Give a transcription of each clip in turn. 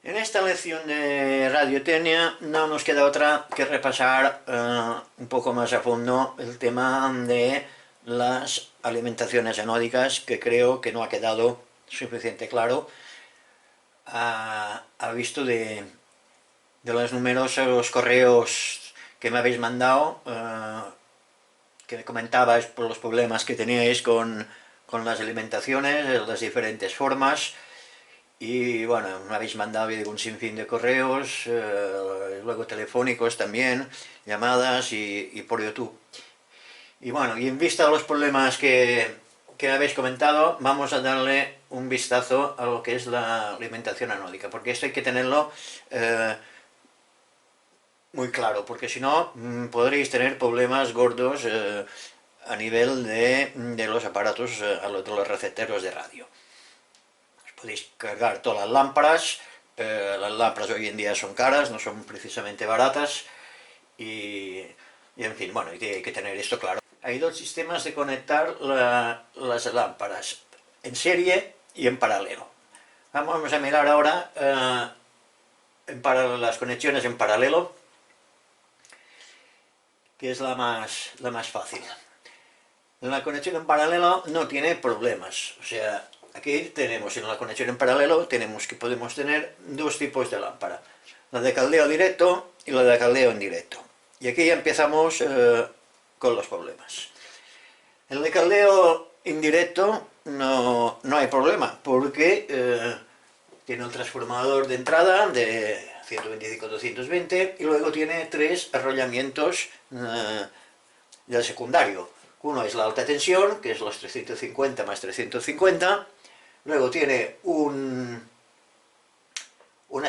En esta lección de radiotecnia no nos queda otra que repasar un poco más a fondo el tema de las alimentaciones anódicas, que creo que no ha quedado suficiente claro a visto de los numerosos correos que me habéis mandado, que me comentabais por los problemas que teníais con las alimentaciones, las diferentes formas. Y bueno, me habéis mandado un sinfín de correos, luego telefónicos también, llamadas y por YouTube. Y bueno, y en vista de los problemas que habéis comentado, vamos a darle un vistazo a lo que es la alimentación anódica, porque esto hay que tenerlo muy claro, porque si no podréis tener problemas gordos a nivel de los aparatos, de los receptores de radio. Podéis cargar todas las lámparas hoy en día son caras, no son precisamente baratas, y en fin, bueno, hay que tener esto claro. Hay dos sistemas de conectar las lámparas, en serie y en paralelo. Vamos a mirar ahora las conexiones en paralelo, que es la más fácil. La conexión en paralelo no tiene problemas, o sea, aquí tenemos en la conexión en paralelo podemos tener dos tipos de lámpara, la de caldeo directo y la de caldeo indirecto. Y aquí ya empezamos con los problemas. En el de caldeo indirecto no hay problema, porque tiene un transformador de entrada de 125-220 y luego tiene tres arrollamientos del secundario. Uno es la alta tensión, que es los 350 más 350, luego tiene una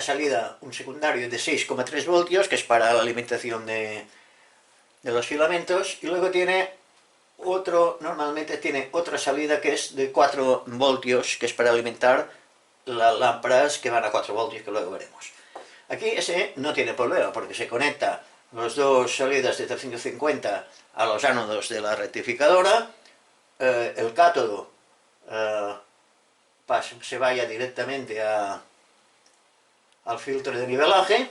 salida, un secundario de 6,3 voltios, que es para la alimentación de los filamentos, y luego normalmente tiene otra salida que es de 4 voltios, que es para alimentar las lámparas que van a 4 voltios, que luego veremos. Aquí ese no tiene problema, porque se conecta las dos salidas de 350 a los ánodos de la rectificadora, el cátodo se vaya directamente al filtro de nivelaje,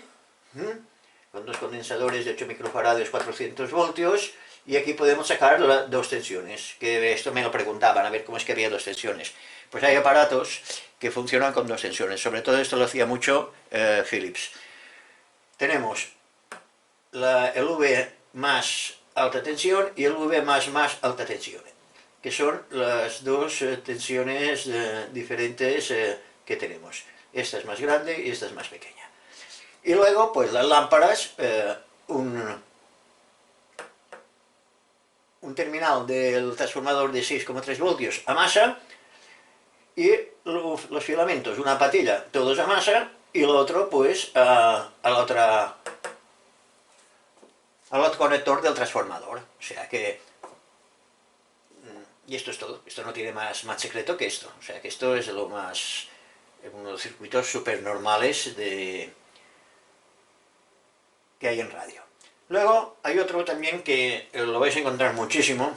con dos condensadores de 8 microfarados, 400 voltios, y aquí podemos sacar dos tensiones, que esto me lo preguntaban, a ver cómo es que había dos tensiones. Pues hay aparatos que funcionan con dos tensiones, sobre todo esto lo hacía mucho Philips. Tenemos el V más alta tensión y el V más alta tensión, que son las dos tensiones diferentes que tenemos. Esta es más grande y esta es más pequeña. Y luego, pues las lámparas, un terminal del transformador de 6,3 voltios a masa, y los filamentos, una patilla, todos a masa, y el otro, pues, al otro conector del transformador. O sea que... Y esto es todo. Esto no tiene más secreto que esto. O sea que esto es uno de los circuitos súper normales que hay en radio. Luego hay otro también que lo vais a encontrar muchísimo,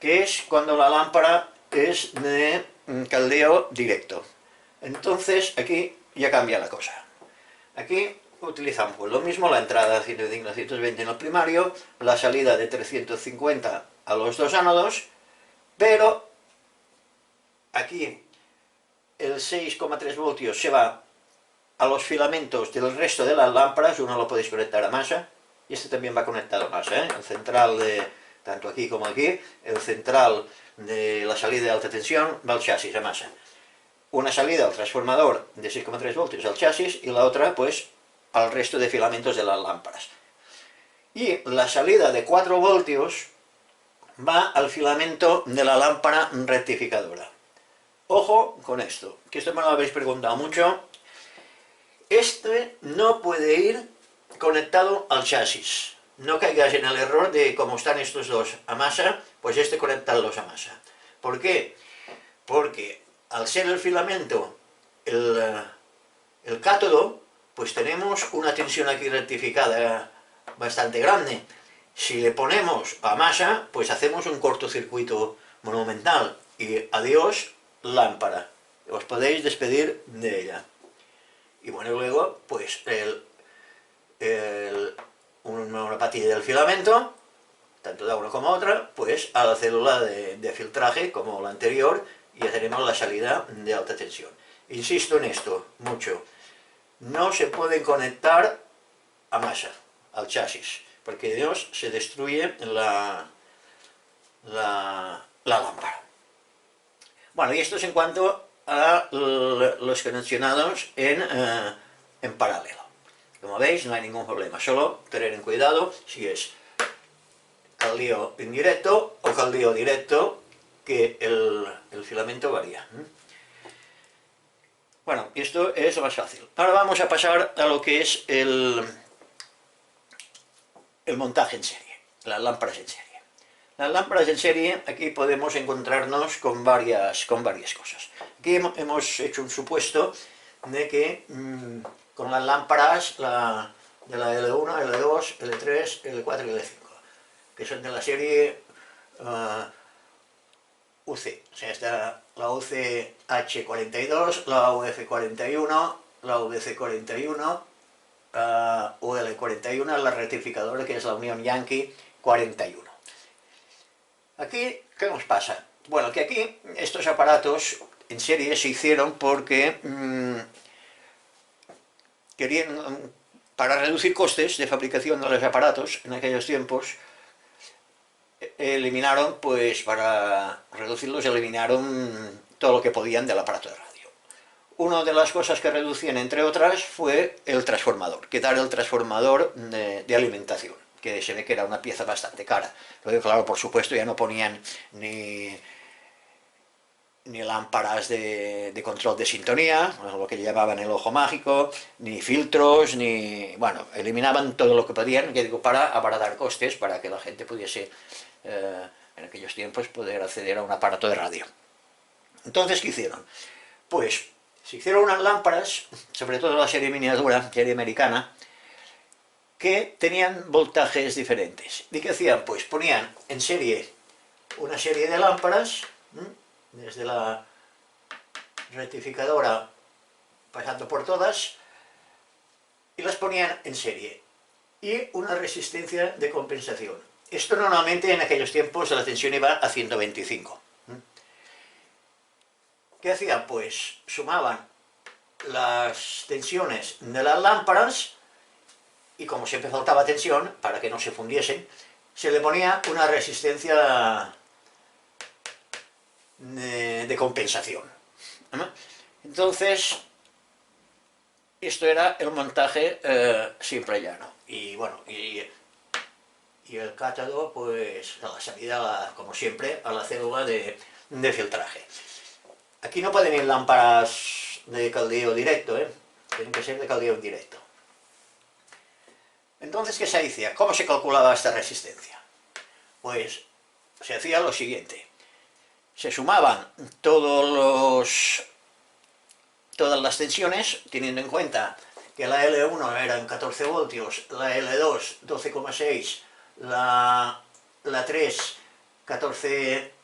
que es cuando la lámpara es de caldeo directo. Entonces aquí ya cambia la cosa. Aquí utilizamos pues lo mismo, la entrada 120 en el primario, la salida de 350 a los dos ánodos, pero aquí el 6,3 voltios se va a los filamentos del resto de las lámparas. Uno lo podéis conectar a masa, y este también va conectado a masa, el central tanto aquí como aquí, el central de la salida de alta tensión va al chasis a masa. Una salida al transformador de 6,3 voltios al chasis y la otra pues al resto de filamentos de las lámparas. Y la salida de 4 voltios va al filamento de la lámpara rectificadora. Ojo con esto, que esto me lo habéis preguntado mucho. Este no puede ir conectado al chasis. No caigas en el error de, como están estos dos a masa, pues conectarlos a masa. ¿Por qué? Porque al ser el filamento el cátodo, pues tenemos una tensión aquí rectificada bastante grande. Si le ponemos a masa, pues hacemos un cortocircuito monumental y adiós lámpara. Os podéis despedir de ella. Y bueno, luego, pues, una patilla del filamento, tanto de una como otra, pues a la célula de filtraje, como la anterior, y haremos la salida de alta tensión. Insisto en esto mucho, no se pueden conectar a masa, al chasis, porque Dios se destruye la lámpara. Bueno, y esto es en cuanto a los conexionados en paralelo. Como veis, no hay ningún problema, solo tener en cuidado si es caldeo indirecto o caldeo directo, que el filamento varía. Bueno, esto es lo más fácil. Ahora vamos a pasar a lo que es el montaje en serie, las lámparas en serie. Las lámparas en serie, aquí podemos encontrarnos con varias cosas. Aquí hemos hecho un supuesto de que con las lámparas de la L1, L2, L3, L4 y L5, que son de la serie UC, o sea, está la UC-H42, la UF41, la VC41, UL41, la rectificadora, que es la Unión Yankee 41. Aquí, ¿qué nos pasa? Bueno, que aquí estos aparatos en serie se hicieron porque querían, para reducir costes de fabricación de los aparatos en aquellos tiempos, eliminaron, pues para reducirlos, eliminaron todo lo que podían del aparato de radio. Una de las cosas que reducían, entre otras, fue el transformador, quitar el transformador de alimentación, que se ve que era una pieza bastante cara. Luego, claro, por supuesto, ya no ponían ni lámparas de control de sintonía, lo que llamaban el ojo mágico, ni filtros, ni... bueno, eliminaban todo lo que podían, que digo, para abaratar costes, para que la gente pudiese, en aquellos tiempos, poder acceder a un aparato de radio. Entonces, ¿qué hicieron? Pues se hicieron unas lámparas, sobre todo la serie miniatura, serie americana, que tenían voltajes diferentes. ¿Y qué hacían? Pues ponían en serie una serie de lámparas, desde la rectificadora pasando por todas, y las ponían en serie, y una resistencia de compensación. Esto normalmente en aquellos tiempos la tensión iba a 125. ¿Qué hacían? Pues sumaban las tensiones de las lámparas, y como siempre faltaba tensión, para que no se fundiesen, se le ponía una resistencia de compensación. Entonces, esto era el montaje siempre llano. Y bueno, y el cátodo, pues a la salida, como siempre, a la célula de filtraje. Aquí no pueden ir lámparas de caldeo directo, tienen que ser de caldeo indirecto. Entonces, ¿qué se hacía? ¿Cómo se calculaba esta resistencia? Pues se hacía lo siguiente. Se sumaban todas las tensiones, teniendo en cuenta que la L1 eran 14 voltios, la L2 12,6, la 3 14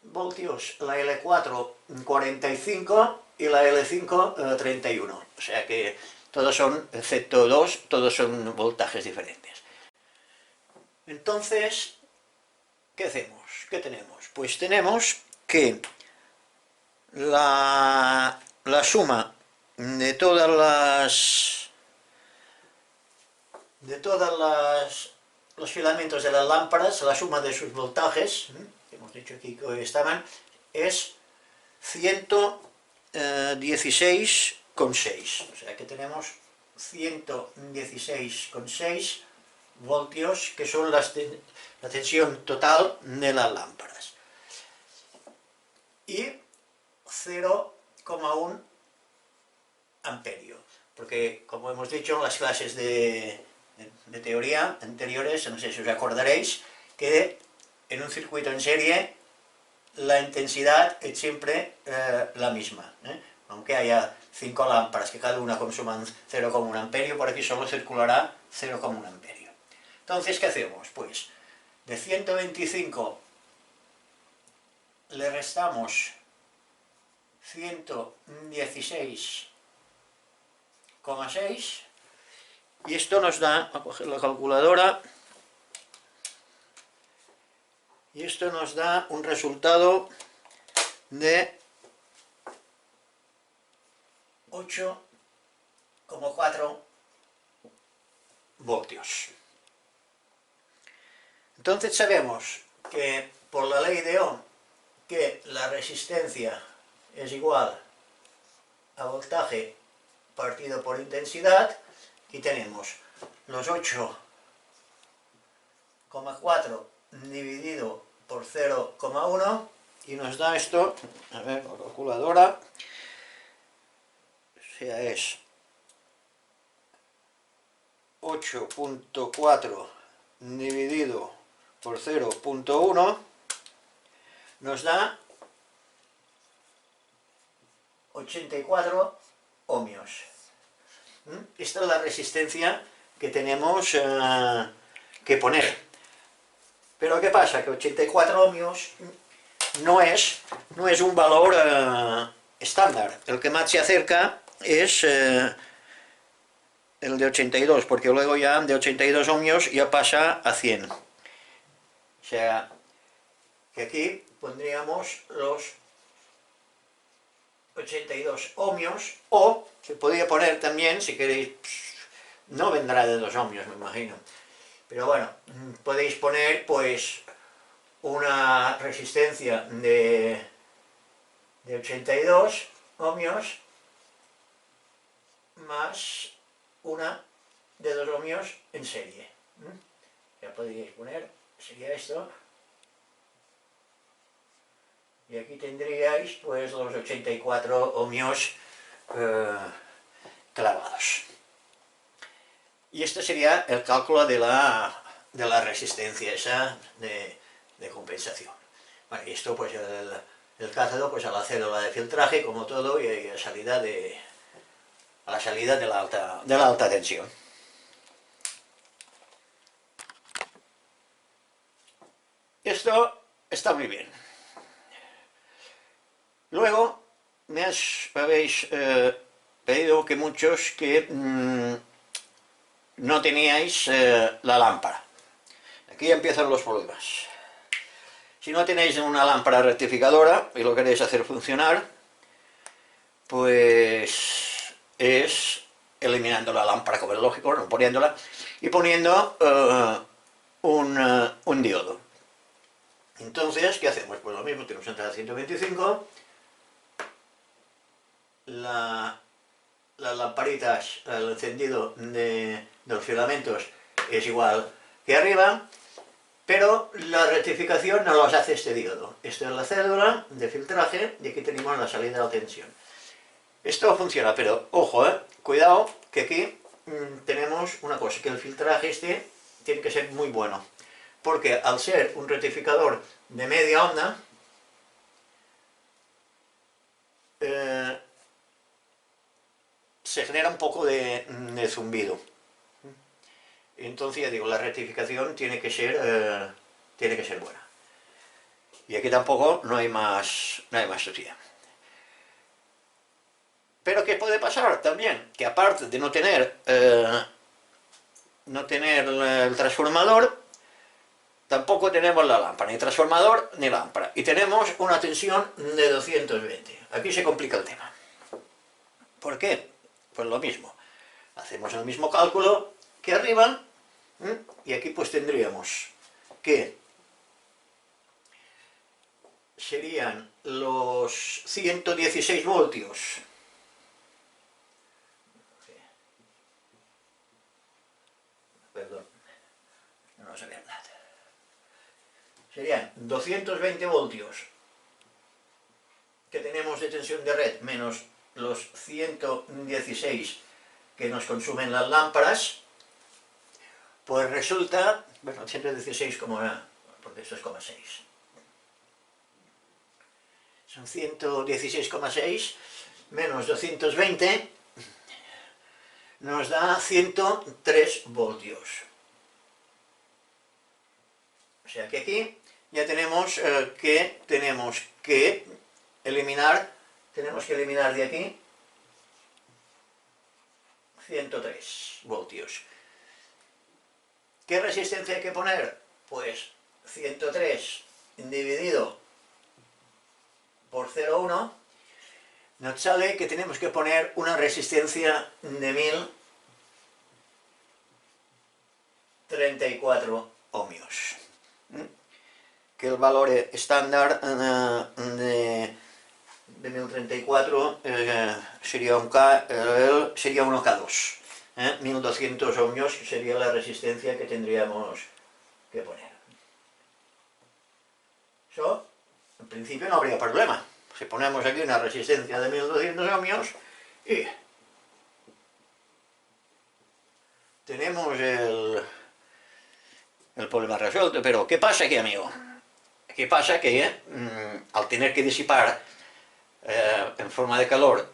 voltios, la L4 45 y la L5 31. O sea que todos son, excepto dos, todos son voltajes diferentes. Entonces, ¿qué hacemos? ¿Qué tenemos? Pues tenemos que la suma de los filamentos de las lámparas, la suma de sus voltajes, que hemos dicho aquí que estaban, es 116,6. O sea que tenemos 116,6 voltios, que son la tensión total de las lámparas. Y 0,1 amperio, porque como hemos dicho en las clases de teoría anteriores, no sé si os acordaréis, que en un circuito en serie la intensidad es siempre la misma, aunque haya 5 lámparas que cada una consuman 0,1 amperio, por aquí solo circulará 0,1 amperio. Entonces, ¿qué hacemos? Pues de 125 le restamos 116 8,6 y esto nos da, a coger la calculadora, y esto nos da un resultado de 8,4 voltios. Entonces sabemos que por la ley de Ohm que la resistencia es igual a voltaje partido por intensidad, y tenemos los 8,4 dividido por 0,1 y nos da esto, a ver, la calculadora, o sea, es 8,4 dividido por 0,1 nos da 84 ohmios. Esta es la resistencia que tenemos que poner. Pero ¿qué pasa? Que 84 ohmios no es un valor estándar. El que más se acerca es el de 82, porque luego ya de 82 ohmios ya pasa a 100. O sea, que aquí pondríamos los 82 ohmios, o se podría poner también, si queréis, no vendrá de 2 ohmios, me imagino, pero bueno, podéis poner pues una resistencia de 82 ohmios más una de 2 ohmios en serie. Ya podríais poner, sería esto. Y aquí tendríais pues los 84 ohmios clavados. Y este sería el cálculo de la resistencia esa de compensación. Bueno, y esto pues el cátodo pues a la célula de filtraje, como todo, y a la salida de la alta tensión. Esto está muy bien. Luego, me habéis pedido que muchos que no teníais la lámpara. Aquí ya empiezan los problemas. Si no tenéis una lámpara rectificadora y lo queréis hacer funcionar, pues es eliminando la lámpara, como es lógico, no poniéndola, y poniendo un diodo. Entonces, ¿qué hacemos? Pues lo mismo, tenemos entrada 125, las lamparitas, el encendido de los filamentos es igual que arriba, pero la rectificación no los hace este diodo. Esta es la célula de filtraje y aquí tenemos la salida de tensión. Esto funciona, pero ojo, cuidado, que aquí tenemos una cosa, que el filtraje este tiene que ser muy bueno, porque al ser un rectificador de media onda, se genera un poco de zumbido. Entonces, ya digo, la rectificación tiene que ser buena. Y aquí tampoco no hay más teoría. Pero ¿qué puede pasar también? Que aparte de no tener el transformador, tampoco tenemos la lámpara, ni transformador ni lámpara. Y tenemos una tensión de 220. Aquí se complica el tema. ¿Por qué? Pues lo mismo. Hacemos el mismo cálculo que arriba, y aquí pues tendríamos que serían los 116 voltios. Perdón, no se ve nada. Serían 220 voltios que tenemos de tensión de red menos los 116 que nos consumen las lámparas, pues resulta, bueno, 116 como era, porque esto es 0,6. Son 116,6 menos 220 nos da 103 voltios. O sea que aquí ya tenemos que eliminar de aquí 103 voltios. ¿Qué resistencia hay que poner? Pues 103 dividido por 0,1 nos sale que tenemos que poner una resistencia de 1034 ohmios. Que el valor estándar de 1034 sería un K, sería 1K2. 1200 ohmios sería la resistencia que tendríamos que poner. Eso, en principio no habría problema. Si ponemos aquí una resistencia de 1200 ohmios y tenemos el problema resuelto. Pero ¿qué pasa aquí, amigo? ¿Qué pasa? Que al tener que disipar en forma de calor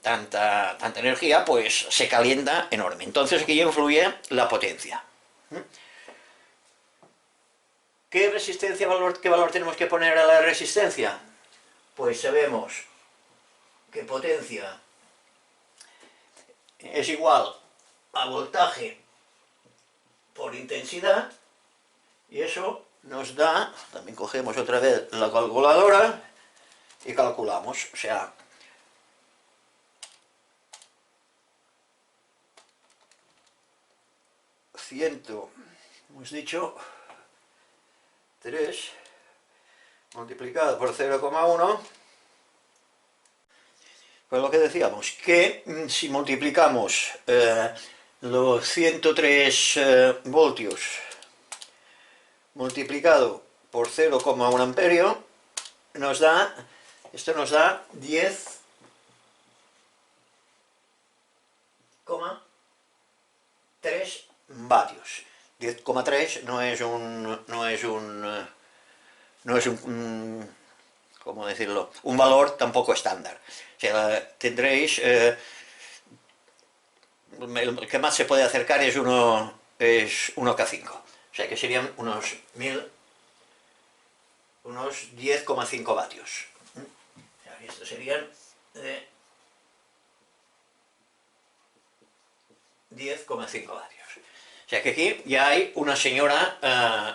tanta energía, pues se calienta enorme. Entonces aquí influye la potencia. ¿Qué resistencia, qué valor tenemos que poner a la resistencia? Pues sabemos que potencia es igual a voltaje por intensidad, y eso nos da, también cogemos otra vez la calculadora y calculamos, o sea, hemos dicho 3 multiplicado por 0,1, pues lo que decíamos, que si multiplicamos los 103 voltios multiplicado por 0,1 amperio, esto nos da 10,3 vatios. 10,3 no es un ¿cómo decirlo? Un valor tampoco estándar. O sea, tendréis, el que más se puede acercar es 1K5. O sea que serían unos 10,5 vatios. O sea, estos serían de 10,5 vatios. O sea que aquí ya hay una señora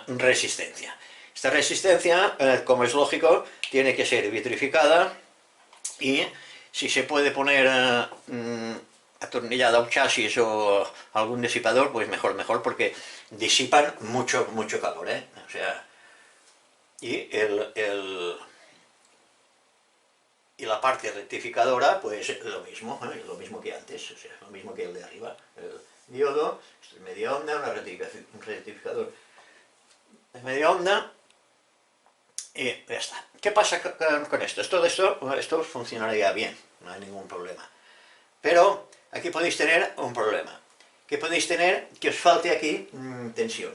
resistencia. Esta resistencia, como es lógico, tiene que ser vitrificada, y si se puede poner atornillada a un chasis o algún disipador, pues mejor, porque disipan mucho calor, O sea, y la parte rectificadora, pues lo mismo que antes, o sea, lo mismo que el de arriba. El diodo, esto es media onda, un rectificador de media onda, y ya está. ¿Qué pasa con esto? Esto funcionaría bien, no hay ningún problema. Pero aquí podéis tener un problema. Que podéis tener que os falte aquí tensión.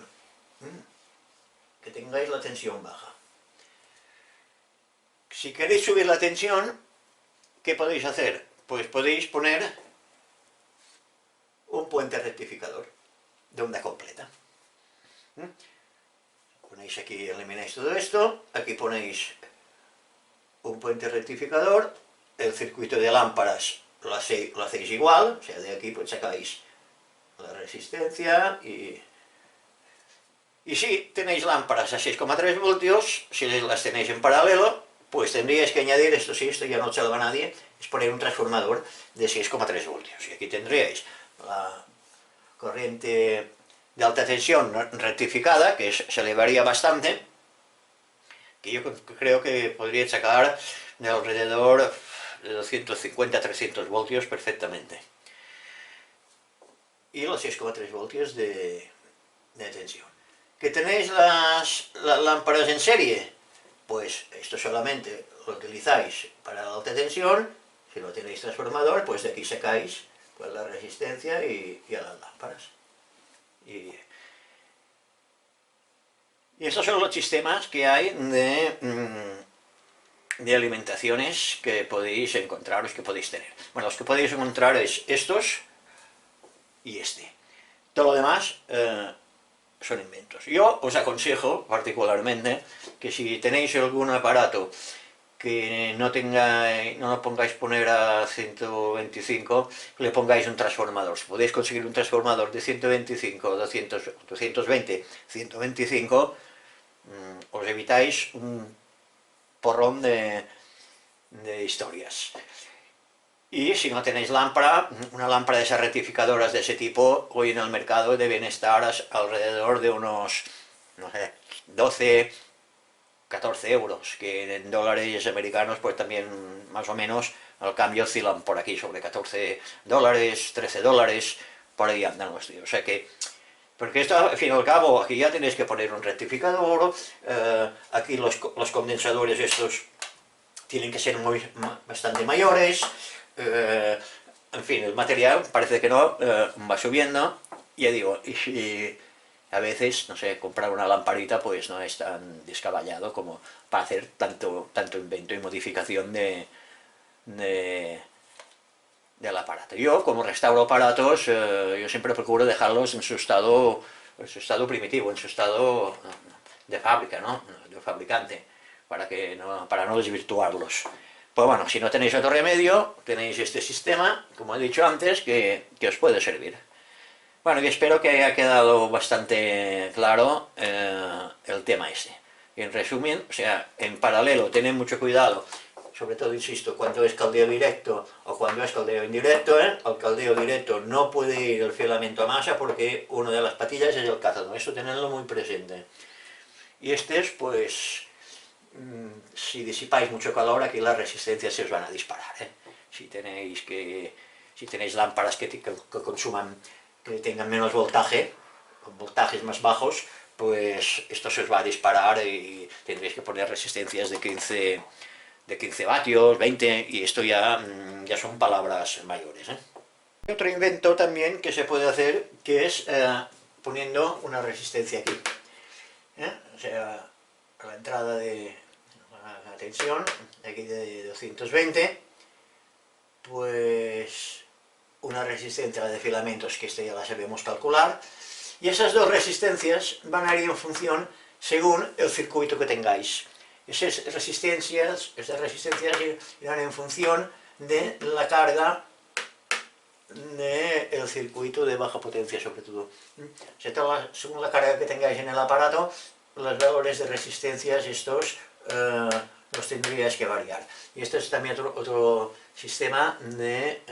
Que tengáis la tensión baja. Si queréis subir la tensión, ¿qué podéis hacer? Pues podéis poner un puente rectificador de onda completa. Ponéis aquí, elimináis todo esto, aquí ponéis un puente rectificador, el circuito de lámparas lo hacéis igual, o sea, de aquí pues sacáis la resistencia, y si tenéis lámparas a 6,3 voltios, si las tenéis en paralelo, pues tendríais que añadir, esto ya no salva a nadie, es poner un transformador de 6,3 voltios, y aquí tendríais la corriente de alta tensión rectificada, que se elevaría bastante, que yo creo que podría sacar de alrededor de 250 a 300 voltios perfectamente. Y los 6,3 voltios de tensión. ¿Que tenéis las lámparas en serie? Pues esto solamente lo utilizáis para la alta tensión. Si no tenéis transformador, pues de aquí sacáis pues la resistencia y a las lámparas. Y estos son los sistemas que hay de alimentaciones que podéis encontraros, que podéis tener. Bueno, los que podéis encontrar es estos y este. Todo lo demás son inventos. Yo os aconsejo particularmente que si tenéis algún aparato que no lo pongáis poner a 125, le pongáis un transformador. Si podéis conseguir un transformador de 125, 200, 220, 125, os evitáis un porrón de historias. Y si no tenéis lámpara, una lámpara de esas rectificadoras de ese tipo, hoy en el mercado deben estar alrededor de unos, no sé, 12, 14 euros, que en dólares americanos pues también más o menos al cambio oscilan por aquí, sobre 14 dólares, 13 dólares, por ahí andan los tíos. O sea que, porque esto al fin y al cabo, aquí ya tenéis que poner un rectificador, aquí los condensadores estos tienen que ser bastante mayores, en fin, el material parece que no, va subiendo, ya digo, y a veces, no sé, comprar una lamparita pues no es tan descabellado como para hacer tanto invento y modificación del aparato. Yo, como restauro aparatos, yo siempre procuro dejarlos en su estado primitivo, en su estado de fábrica, ¿no? De fabricante, para no desvirtuarlos. Pues bueno, si no tenéis otro remedio, tenéis este sistema, como he dicho antes, que os puede servir. Bueno, y espero que haya quedado bastante claro el tema ese. Y en resumen, o sea, en paralelo, tened mucho cuidado, sobre todo, insisto, cuando es caldeo directo o cuando es caldeo indirecto, al caldeo directo no puede ir el filamento a masa porque una de las patillas es el cátodo, eso tenedlo muy presente. Y pues, si disipáis mucho calor, aquí las resistencias se os van a disparar. Si tenéis lámparas que consuman, que tengan menos voltaje, con voltajes más bajos, pues esto se os va a disparar y tendréis que poner resistencias de 15 vatios, 20, y esto ya son palabras mayores. Hay otro invento también que se puede hacer, que es poniendo una resistencia aquí. O sea, a la entrada de la tensión, aquí de 220, pues una resistencia de filamentos, que ya la sabemos calcular, y esas dos resistencias van a ir en función según el circuito que tengáis. Esas resistencias irán en función de la carga del circuito de baja potencia, sobre todo. O sea, según la carga que tengáis en el aparato, los valores de resistencias estos los tendríais que variar. Y esto es también otro sistema de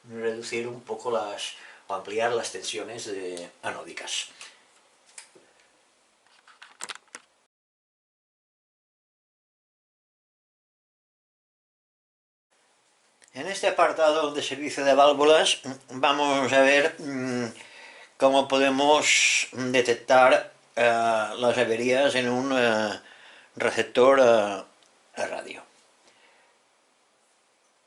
reducir un poco o ampliar las tensiones anódicas. En este apartado de servicio de válvulas vamos a ver cómo podemos detectar las averías en un receptor a radio.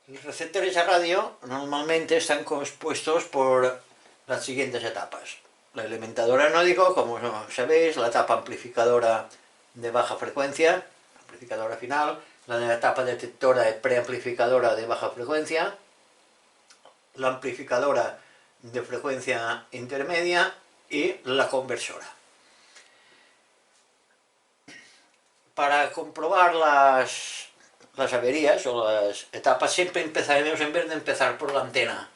Los receptores a radio normalmente están compuestos por las siguientes etapas. El alimentador anódico, como sabéis, la etapa amplificadora de baja frecuencia, amplificadora final, la etapa detectora y preamplificadora de baja frecuencia, la amplificadora de frecuencia intermedia y la conversora. Para comprobar las averías o las etapas, siempre empezaremos, en vez de empezar por la antena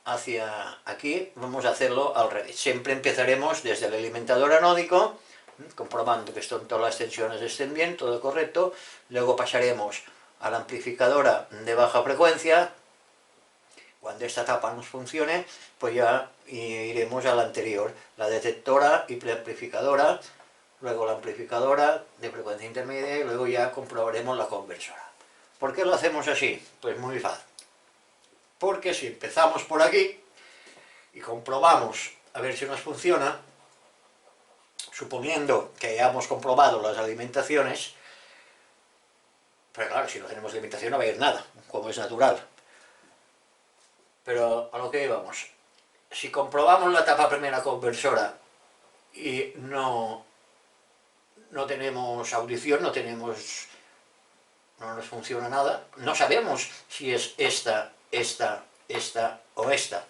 hacia aquí, vamos a hacerlo al revés. Siempre empezaremos desde el alimentador anódico, comprobando que todas las tensiones estén bien, todo correcto. Luego pasaremos a la amplificadora de baja frecuencia. Cuando esta etapa nos funcione, pues ya iremos a la anterior, la detectora y preamplificadora, luego la amplificadora de frecuencia intermedia y luego ya comprobaremos la conversora. ¿Por qué lo hacemos así? Pues muy fácil. Porque si empezamos por aquí y comprobamos a ver si nos funciona, suponiendo que hayamos comprobado las alimentaciones, pero claro, si no tenemos alimentación no va a ir nada, como es natural. Pero a lo que íbamos, si comprobamos la etapa primera conversora y no tenemos audición, no nos funciona nada, no sabemos si es esta o esta.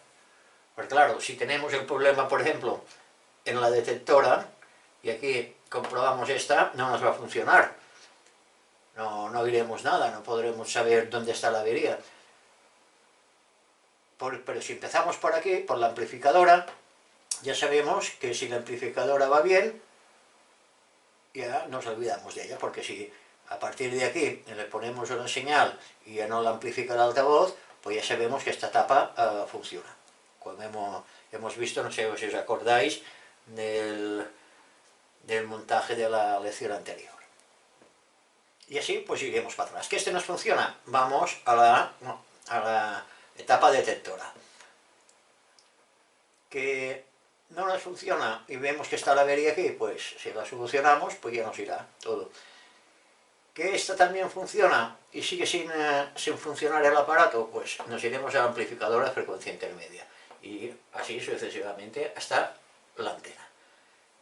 Porque claro, si tenemos el problema, por ejemplo, en la detectora, y aquí comprobamos esta, no nos va a funcionar. no diremos nada, no podremos saber dónde está la avería. Pero si empezamos por aquí, por la amplificadora, ya sabemos que si la amplificadora va bien, ya nos olvidamos de ella, porque si a partir de aquí le ponemos una señal y ya no la amplifica el altavoz, pues ya sabemos que esta tapa funciona. Como hemos visto, no sé si os acordáis, del montaje de la lección anterior. Y así pues iremos para atrás. ¿Que este nos funciona? Vamos a la etapa detectora. Que no nos funciona y vemos que está la avería aquí, pues si la solucionamos, pues ya nos irá todo. Que esta también funciona y sigue sin funcionar el aparato, pues nos iremos a la amplificadora de frecuencia intermedia. Y así sucesivamente hasta la antena.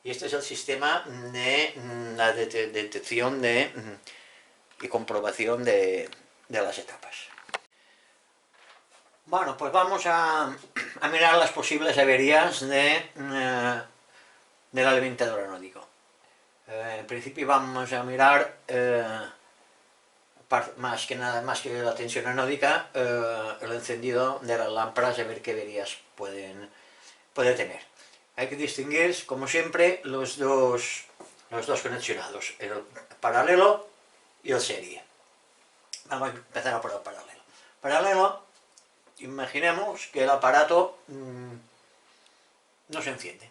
Y este es el sistema de la detección y comprobación de las etapas. Bueno, pues vamos a mirar las posibles averías del alimentador anódico. En principio vamos a mirar, más que la tensión anódica, el encendido de las lámparas, a ver qué averías puede tener. Hay que distinguir, como siempre, los dos conexionados, el paralelo y el serie. Vamos a empezar por el paralelo. Paralelo, imaginemos que el aparato no se enciende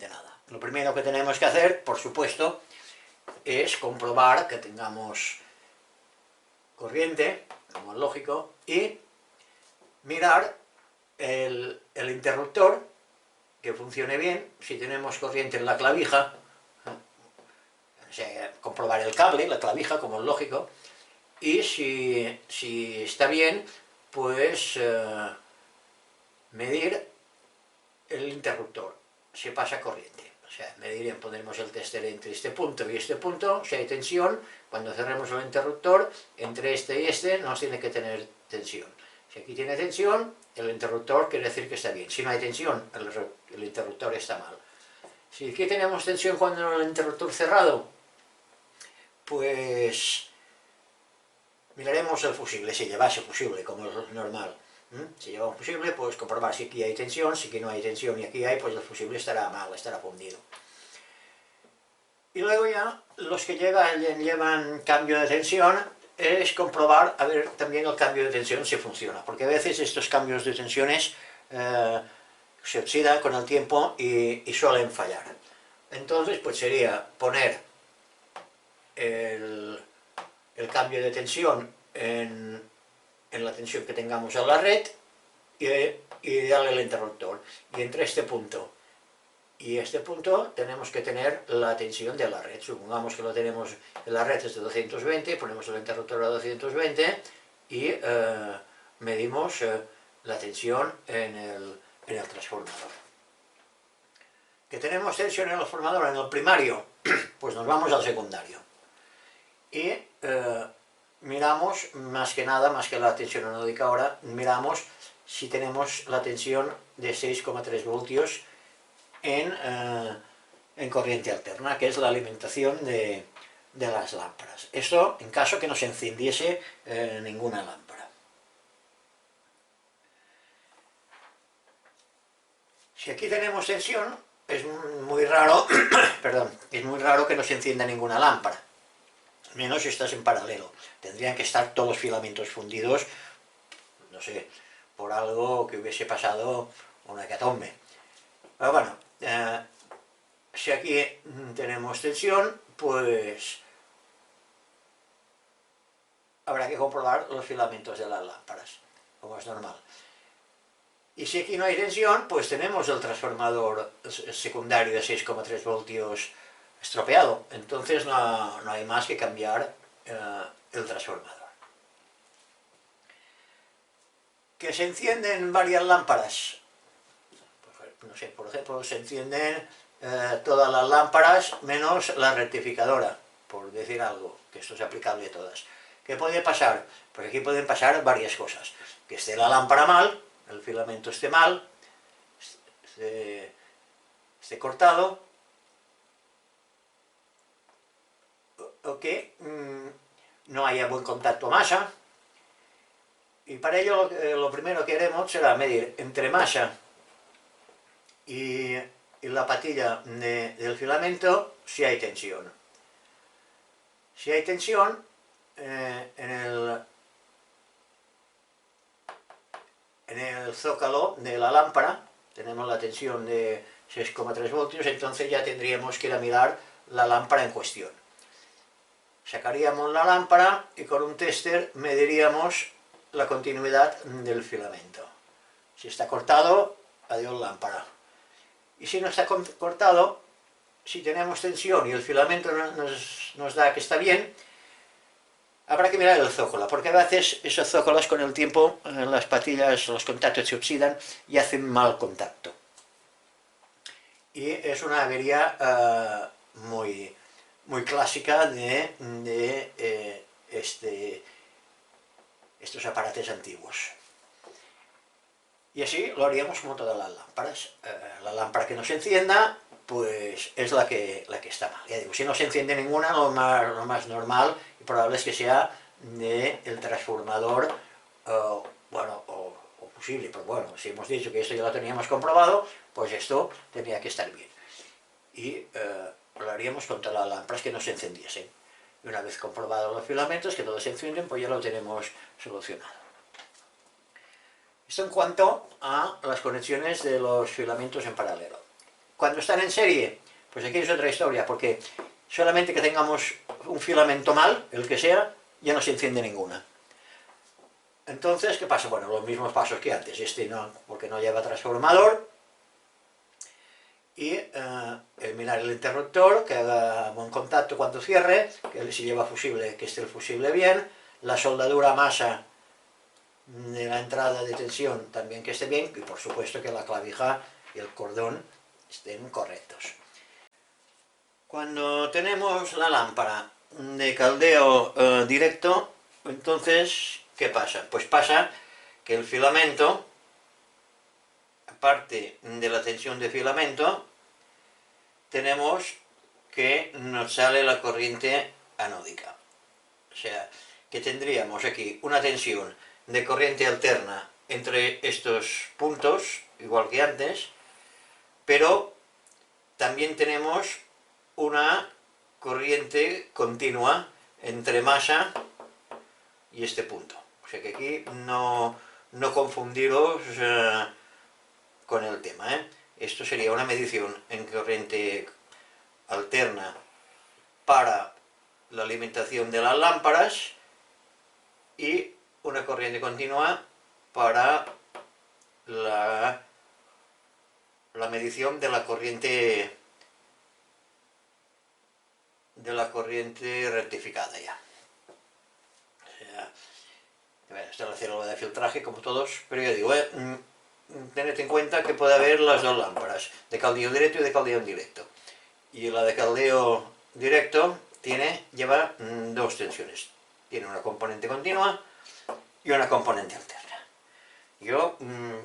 nada. Lo primero que tenemos que hacer, por supuesto, es comprobar que tengamos corriente, como es lógico, y mirar el interruptor, que funcione bien. Si tenemos corriente en la clavija, o sea, comprobar el cable, la clavija, como es lógico, y si está bien, pues medir el interruptor, si pasa corriente. O sea, medir, ponemos el tester entre este punto y este punto, si hay tensión, cuando cerremos el interruptor, entre este y este no tiene que tener tensión. Si aquí tiene tensión, el interruptor quiere decir que está bien. Si no hay tensión, el interruptor está mal. Si aquí tenemos tensión cuando el interruptor cerrado, pues miraremos el fusible, si llevase fusible, como es normal. Si lleva un fusible, pues comprobar si aquí hay tensión, si aquí no hay tensión y aquí hay, pues el fusible estará mal, estará fundido. Y luego ya, los que llevan cambio de tensión, es comprobar, a ver también el cambio de tensión si funciona, porque a veces estos cambios de tensiones se oxidan con el tiempo y suelen fallar. Entonces, pues sería poner el cambio de tensión en la tensión que tengamos en la red y darle el interruptor. Y entre este punto y este punto tenemos que tener la tensión de la red. Supongamos que lo tenemos en la red es de 220, ponemos el interruptor a 220 y medimos la tensión en el transformador. ¿Que tenemos tensión en el transformador en el primario? Pues nos vamos al secundario. Y miramos, más que nada, más que la tensión anódica ahora, miramos si tenemos la tensión de 6,3 voltios en corriente alterna, que es la alimentación de las lámparas. Esto en caso que no se encendiese ninguna lámpara. Si aquí tenemos tensión, es muy raro, perdón, es muy raro que no se encienda ninguna lámpara. Menos si estás en paralelo. Tendrían que estar todos los filamentos fundidos, no sé, por algo que hubiese pasado una hecatombe. Pero bueno, si aquí tenemos tensión, pues habrá que comprobar los filamentos de las lámparas, como es normal. Y si aquí no hay tensión, pues tenemos el transformador secundario de 6,3 voltios estropeado. Entonces no hay más que cambiar el transformador. ¿Que se encienden varias lámparas? Pues, no sé, por ejemplo, se encienden todas las lámparas menos la rectificadora, por decir algo, que esto es aplicable a todas. ¿Qué puede pasar? Pues aquí pueden pasar varias cosas. Que esté la lámpara mal, el filamento esté mal, esté cortado, o o que no haya buen contacto masa. Y para ello lo primero que haremos será medir entre masa y la patilla del filamento si hay tensión. Si hay tensión, en el zócalo de la lámpara tenemos la tensión de 6,3 voltios, entonces ya tendríamos que ir a mirar la lámpara en cuestión. Sacaríamos la lámpara y con un tester mediríamos la continuidad del filamento. Si está cortado, adiós lámpara. Y si no está cortado, si tenemos tensión y el filamento nos da que está bien, habrá que mirar el zócalo, porque a veces esos zócalos con el tiempo, las patillas, los contactos se oxidan y hacen mal contacto. Y es una avería muy clásica de estos aparatos antiguos. Y así lo haríamos como todas las lámparas. La lámpara que no se encienda, pues es la que está mal. Ya digo, si no se enciende ninguna, lo más normal y probable es que sea del transformador, bueno, o posible, pero bueno, si hemos dicho que esto ya lo teníamos comprobado, pues esto tenía que estar bien. Y lo haríamos con todas las lámparas que no se encendiesen. Y una vez comprobados los filamentos, que todos se encienden, pues ya lo tenemos solucionado. Esto en cuanto a las conexiones de los filamentos en paralelo. Cuando están en serie, pues aquí es otra historia, porque solamente que tengamos un filamento mal, el que sea, ya no se enciende ninguna. Entonces, ¿qué pasa? Bueno, los mismos pasos que antes. Este no, porque no lleva transformador. Y mirar el interruptor, que haga buen contacto cuando cierre, que si lleva fusible, que esté el fusible bien, la soldadura masa de la entrada de tensión también que esté bien, y por supuesto que la clavija y el cordón estén correctos. Cuando tenemos la lámpara de caldeo directo, entonces, ¿qué pasa? Pues pasa que el filamento, aparte de la tensión de filamento, tenemos que nos sale la corriente anódica. O sea, que tendríamos aquí una tensión de corriente alterna entre estos puntos, igual que antes, pero también tenemos una corriente continua entre masa y este punto. O sea que aquí no confundiros con el tema, ¿eh? Esto sería una medición en corriente alterna para la alimentación de las lámparas y una corriente continua para la medición de la corriente rectificada ya. O sea, bueno, esta es la célula de filtraje como todos, pero yo digo, tened en cuenta que puede haber las dos lámparas, de caldeo directo y de caldeo indirecto. Y la de caldeo directo lleva dos tensiones. Tiene una componente continua y una componente alterna. Yo,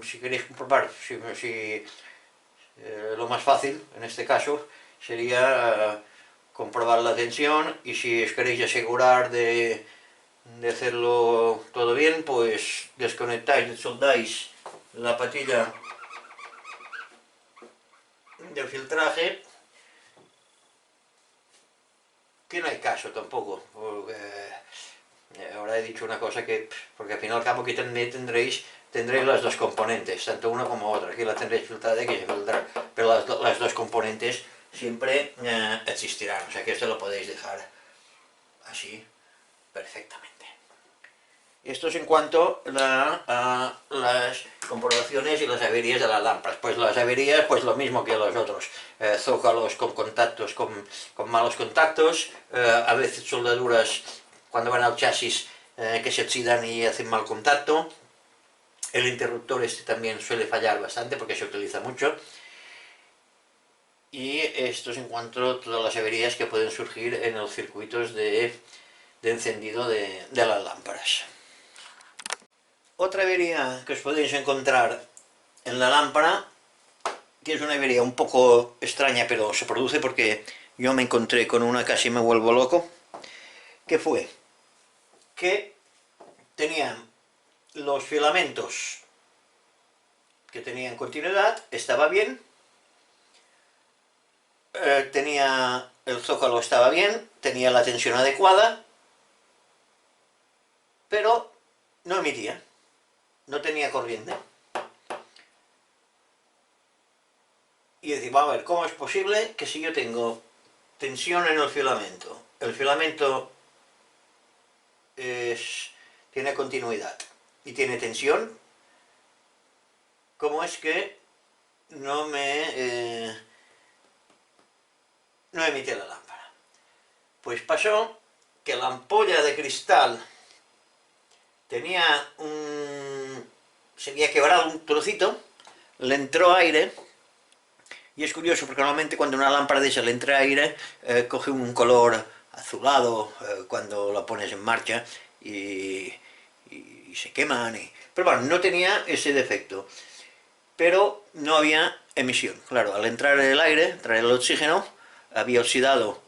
si queréis comprobar, lo más fácil en este caso sería comprobar la tensión, y si os queréis asegurar de hacerlo todo bien, pues desconectáis, desoldáis la patilla del filtraje, que no hay caso tampoco, porque ahora he dicho una cosa porque al fin y al cabo aquí tendréis las dos componentes, tanto una como otra. Aquí la tendréis filtrada y aquí se filtrar, pero las dos componentes siempre existirán, o sea que esto lo podéis dejar así perfectamente. Esto es en cuanto a las comprobaciones y las averías de las lámparas. Pues las averías, pues lo mismo que los otros. Zócalos con contactos, con malos contactos, a veces soldaduras cuando van al chasis que se oxidan y hacen mal contacto. El interruptor este también suele fallar bastante porque se utiliza mucho. Y esto es en cuanto a todas las averías que pueden surgir en los circuitos de encendido de las lámparas. Otra avería que os podéis encontrar en la lámpara, que es una avería un poco extraña, pero se produce porque yo me encontré con una, casi me vuelvo loco, que fue que tenían los filamentos que tenían continuidad, estaba bien, tenía el zócalo estaba bien, tenía la tensión adecuada, pero no emitía, no tenía corriente. Y decimos, a ver, ¿cómo es posible que si yo tengo tensión en el filamento tiene continuidad y tiene tensión, cómo es que no emite la lámpara? Pues pasó que la ampolla de cristal se había quebrado un trocito, le entró aire, y es curioso porque normalmente cuando una lámpara de esa le entra aire, coge un color azulado cuando la pones en marcha y se queman. Pero bueno, no tenía ese defecto, pero no había emisión. Claro, al entrar el aire, traer el oxígeno, había oxidado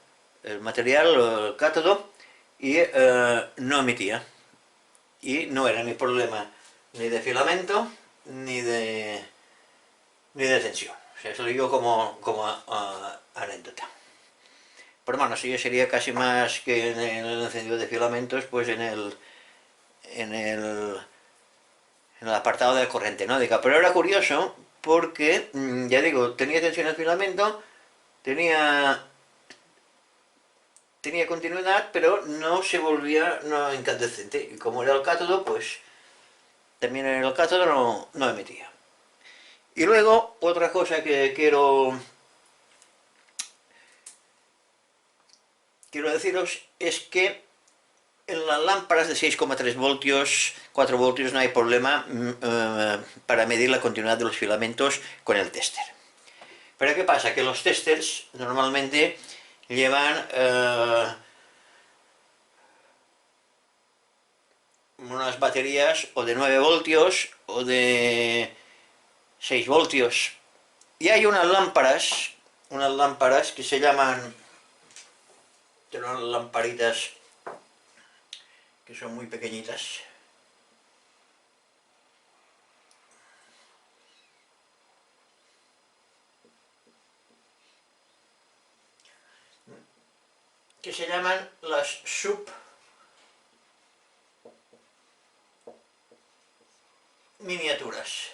el material, el cátodo, y no emitía. Y no era ni problema ni de filamento ni de tensión. O sea, eso lo digo como anécdota. Pero bueno, sí sería casi más que en el encendido de filamentos, pues en el apartado de corriente nódica. Pero era curioso porque, ya digo, tenía tensión el filamento, tenía continuidad, pero no se volvía incandescente. Y como era el cátodo, pues también en el cátodo no emitía. Y luego, otra cosa que quiero deciros es que en las lámparas de 6,3 voltios, 4 voltios, no hay problema para medir la continuidad de los filamentos con el tester. Pero ¿qué pasa? Que los testers normalmente llevan unas baterías o de 9 voltios o de 6 voltios. Y hay unas lámparas que se llaman, tienen unas lamparitas que son muy pequeñitas. Que se llaman las subminiaturas.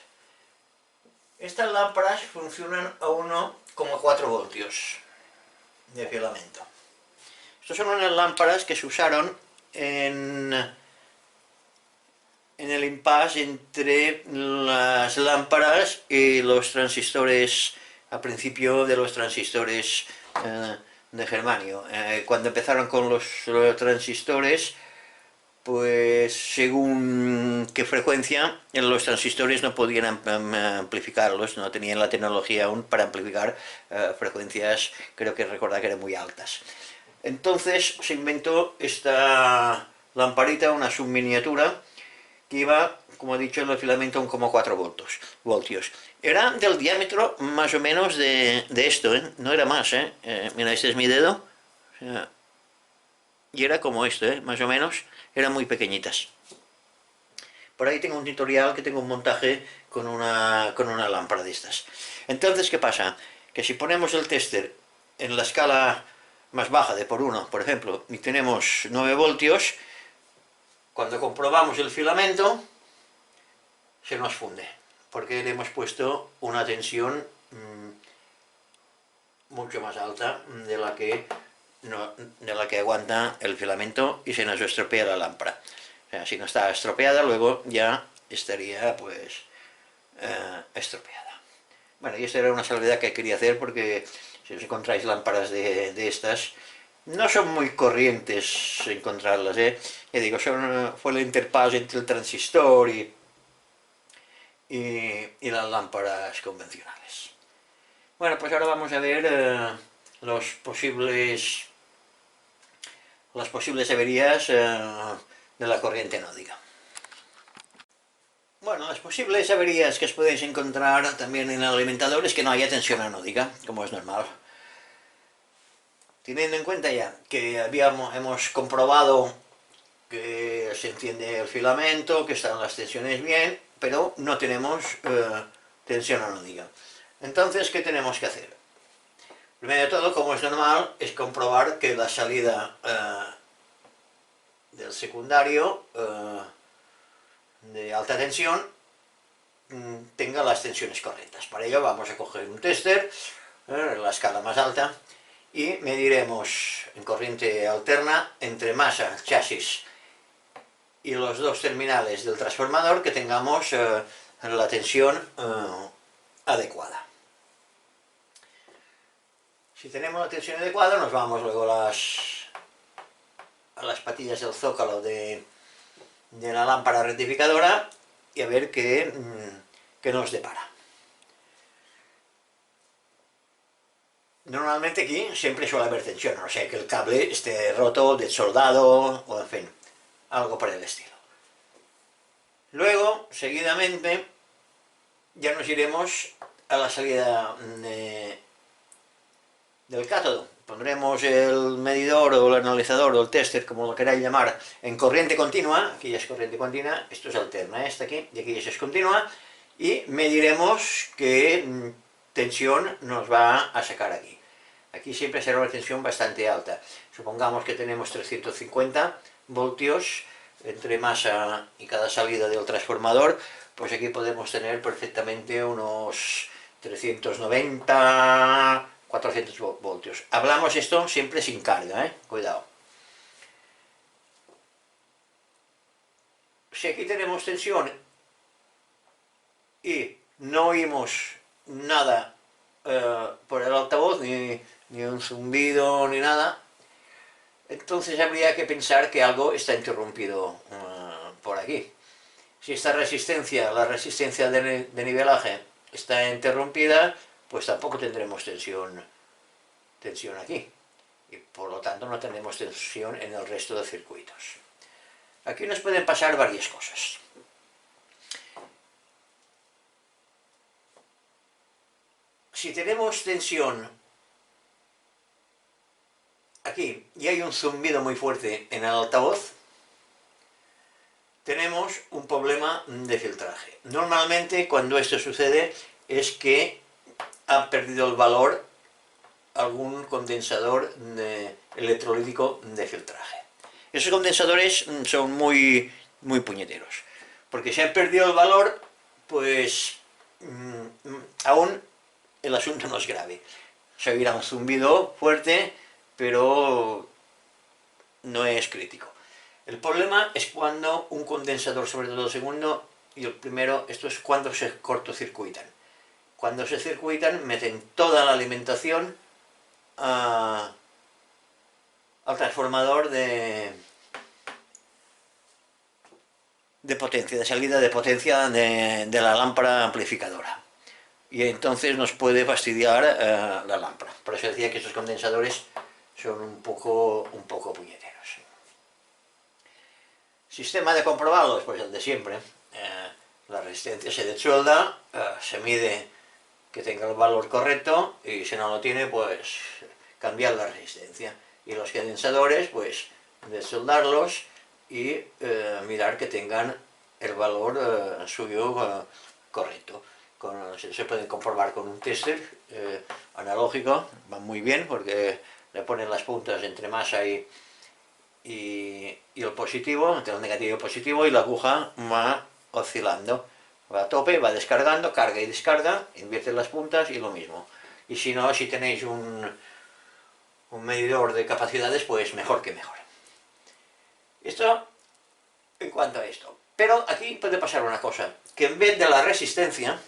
Estas lámparas funcionan a 1,4 voltios de filamento. Estas son unas lámparas que se usaron en el impasse entre las lámparas y los transistores, al principio de los transistores de germanio. Cuando empezaron con los transistores, pues según qué frecuencia, los transistores no podían amplificarlos, no tenían la tecnología aún para amplificar frecuencias, creo que recordar que eran muy altas. Entonces se inventó esta lamparita, una subminiatura, que iba, como he dicho, en el filamento a 1,4 voltios. Era del diámetro más o menos de esto, no era más. Mira, este es mi dedo. O sea, y era como esto, más o menos. Eran muy pequeñitas. Por ahí tengo un tutorial que tengo un montaje con una lámpara de estas. Entonces, ¿qué pasa? Que si ponemos el tester en la escala más baja de por 1, por ejemplo, y tenemos 9 voltios, cuando comprobamos el filamento, se nos funde, porque le hemos puesto una tensión mucho más alta de la que aguanta el filamento y se nos estropea la lámpara. O sea, si no está estropeada, luego ya estaría pues estropeada. Bueno, y esta era una salvedad que quería hacer porque si os encontráis lámparas de estas, no son muy corrientes encontrarlas, Ya digo, fue la interfaz entre el transistor y las lámparas convencionales. Bueno, pues ahora vamos a ver las posibles averías de la corriente nódica. Bueno, las posibles averías que os podéis encontrar también en el alimentador es que no haya tensión anódica, como es normal. teniendo en cuenta ya que hemos comprobado que se enciende el filamento, que están las tensiones bien, pero no tenemos tensión anódica. Entonces, ¿qué tenemos que hacer? Primero de todo, como es normal, es comprobar que la salida del secundario de alta tensión tenga las tensiones correctas. Para ello vamos a coger un tester, la escala más alta, y mediremos en corriente alterna entre masa, chasis y los dos terminales del transformador que tengamos la tensión adecuada. Si tenemos la tensión adecuada, nos vamos luego a las patillas del zócalo de la lámpara rectificadora y a ver qué nos depara. Normalmente aquí siempre suele haber tensión, no sé, que el cable esté roto, desoldado o en fin, algo por el estilo. Luego, seguidamente, ya nos iremos a la salida del cátodo. Pondremos el medidor o el analizador o el tester, como lo queráis llamar, en corriente continua. Aquí ya es corriente continua, esto es alterna, esta aquí, y aquí ya es continua, y mediremos qué tensión nos va a sacar aquí. Aquí siempre será una tensión bastante alta. Supongamos que tenemos 350 voltios entre masa y cada salida del transformador, pues aquí podemos tener perfectamente unos 390, 400 voltios. Hablamos esto siempre sin carga, cuidado. Si aquí tenemos tensión y no oímos nada por el altavoz, ni un zumbido, ni nada, entonces habría que pensar que algo está interrumpido por aquí. Si esta resistencia, la resistencia de nivelaje, está interrumpida, pues tampoco tendremos tensión aquí. Y por lo tanto no tendremos tensión en el resto de circuitos. Aquí nos pueden pasar varias cosas. Si tenemos tensión aquí y hay un zumbido muy fuerte en el altavoz, tenemos un problema de filtraje. Normalmente cuando esto sucede es que ha perdido el valor algún condensador electrolítico de filtraje. Esos condensadores son muy puñeteros, porque si han perdido el valor, pues aún el asunto no es grave. Se oirá un zumbido fuerte, pero no es crítico. El problema es cuando un condensador, sobre todo el segundo y el primero, esto es cuando se cortocircuitan. Cuando se circuitan, meten toda la alimentación al transformador de potencia, de salida de potencia de la lámpara amplificadora. Y entonces nos puede fastidiar la lámpara. Por eso decía que estos condensadores son un poco puñeteros. Sistema de comprobarlos, pues el de siempre. La resistencia se desuelda, se mide que tenga el valor correcto y si no lo tiene, pues cambiar la resistencia. Y los condensadores, pues desoldarlos y mirar que tengan el valor suyo correcto. Se pueden comprobar con un tester analógico, va muy bien porque le ponen las puntas entre masa y el positivo, entre el negativo y el positivo, y la aguja va oscilando, va a tope, va descargando, carga y descarga, invierte las puntas y lo mismo. Y si no, si tenéis un medidor de capacidades, pues mejor que mejor. Esto en cuanto a esto. Pero aquí puede pasar una cosa, que en vez de la resistencia,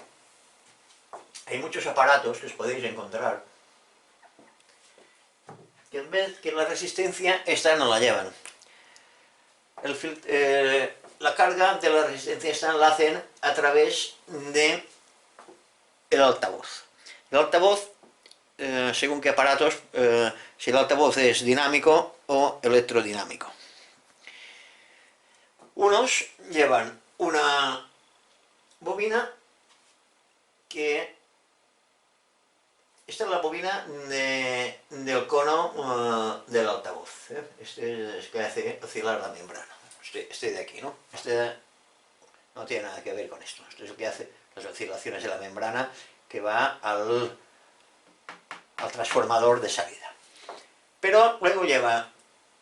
hay muchos aparatos que os podéis encontrar, que en vez que la resistencia, esta no la llevan. La carga de la resistencia esta la hacen a través de el altavoz. El altavoz, según qué aparatos, si el altavoz es dinámico o electrodinámico. Unos llevan una bobina que esta es la bobina del cono del altavoz. Este es que hace oscilar la membrana. Este de aquí, ¿no? Este no tiene nada que ver con esto. Esto es lo que hace las oscilaciones de la membrana que va al transformador de salida. Pero luego lleva,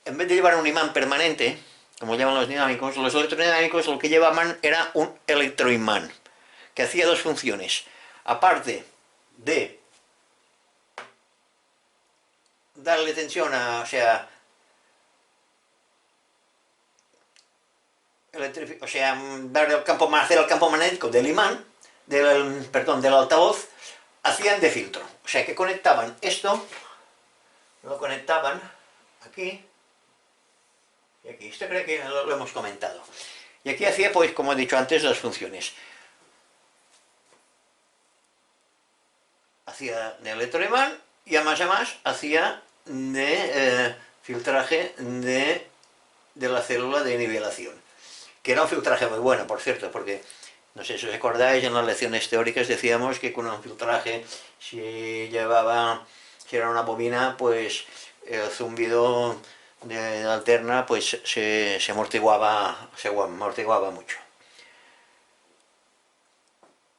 en vez de llevar un imán permanente, como llevan los electrodinámicos lo que llevaban era un electroimán, que hacía dos funciones. Aparte de darle tensión o sea, darle hacer el campo magnético del imán, del altavoz, hacían de filtro. O sea que conectaban esto, lo conectaban aquí y aquí. Esto creo que lo hemos comentado. Y aquí hacía, pues, como he dicho antes, las funciones. Hacía de electroimán y a más hacía de filtraje de la célula de nivelación. Que era un filtraje muy bueno, por cierto, porque, no sé si os acordáis, en las lecciones teóricas decíamos que con un filtraje, si era una bobina, pues el zumbido de alterna pues se amortiguaba mucho.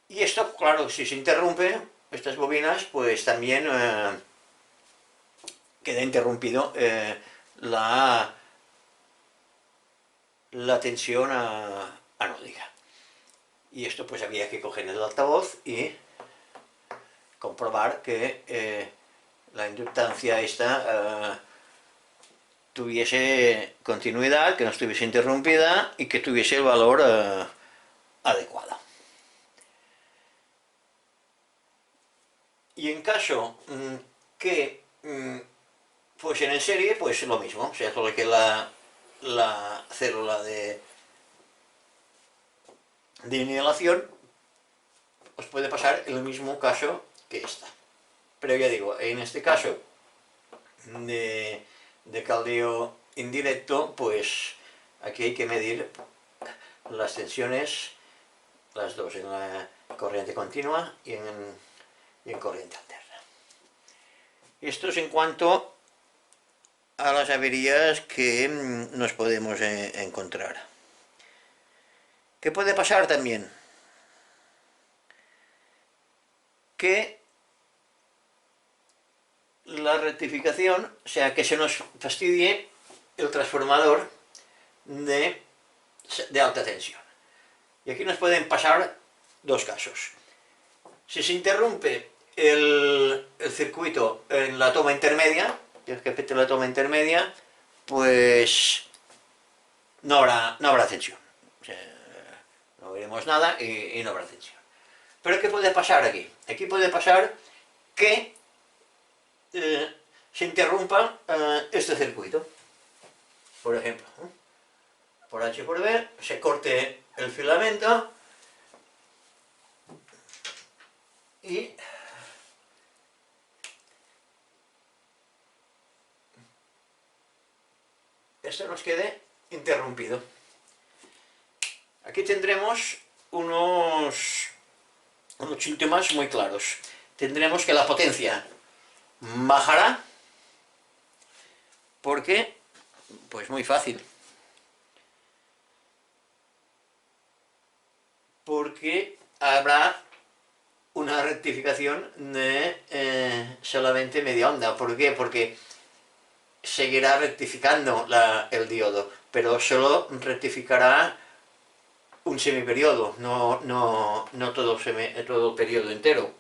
Y esto, claro, si se interrumpe, estas bobinas, pues también queda interrumpido la tensión anódica. Y esto pues había que coger el altavoz y comprobar que la inductancia esta tuviese continuidad, que no estuviese interrumpida y que tuviese el valor adecuado. Y en caso que fuesen en serie, pues lo mismo, o sea, solo que la célula de nivelación os puede pasar el mismo caso que esta. Pero ya digo, en este caso de caldeo indirecto, pues aquí hay que medir las tensiones, las dos, en la corriente continua y en corriente alterna. Esto es en cuanto a las averías que nos podemos encontrar. ¿Qué puede pasar también? Que la rectificación, o sea, que se nos fastidie el transformador de alta tensión. Y aquí nos pueden pasar dos casos. Si se interrumpe el circuito en la toma intermedia, el jefe de la toma intermedia, pues no habrá tensión. O sea, no veremos nada y no habrá tensión. Pero ¿qué puede pasar aquí? Aquí puede pasar que se interrumpa este circuito. Por ejemplo, por H por B, se corte el filamento y esto nos quede interrumpido. Aquí tendremos unos síntomas muy claros. Tendremos que la potencia bajará, porque, pues muy fácil, porque habrá una rectificación de solamente media onda. ¿Por qué? Porque seguirá rectificando el diodo, pero solo rectificará un semiperiodo, no todo el periodo entero.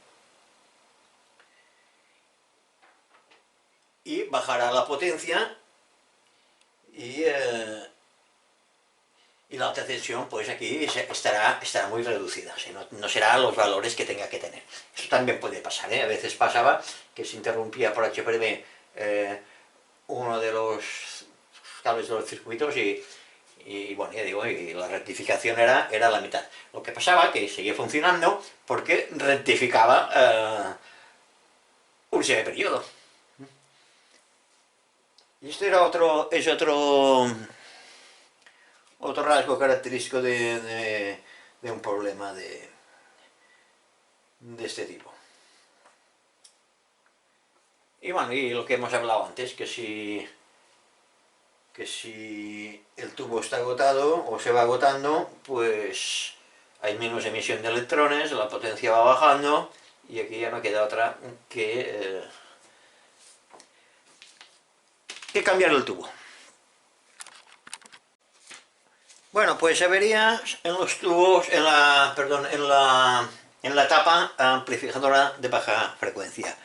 Y bajará la potencia y la alta tensión, pues aquí estará muy reducida, o sea, no será los valores que tenga que tener. Eso también puede pasar, ¿eh? A veces pasaba que se interrumpía por HPV uno de los cables de los circuitos y bueno, ya digo, y la rectificación era la mitad. Lo que pasaba que seguía funcionando porque rectificaba un semiperiodo. Y este es otro rasgo característico de un problema de este tipo. Y bueno, y lo que hemos hablado antes, que si el tubo está agotado o se va agotando, pues hay menos emisión de electrones, la potencia va bajando y aquí ya no queda otra que cambiar el tubo. Bueno, pues averías en los tubos, en la tapa amplificadora de baja frecuencia,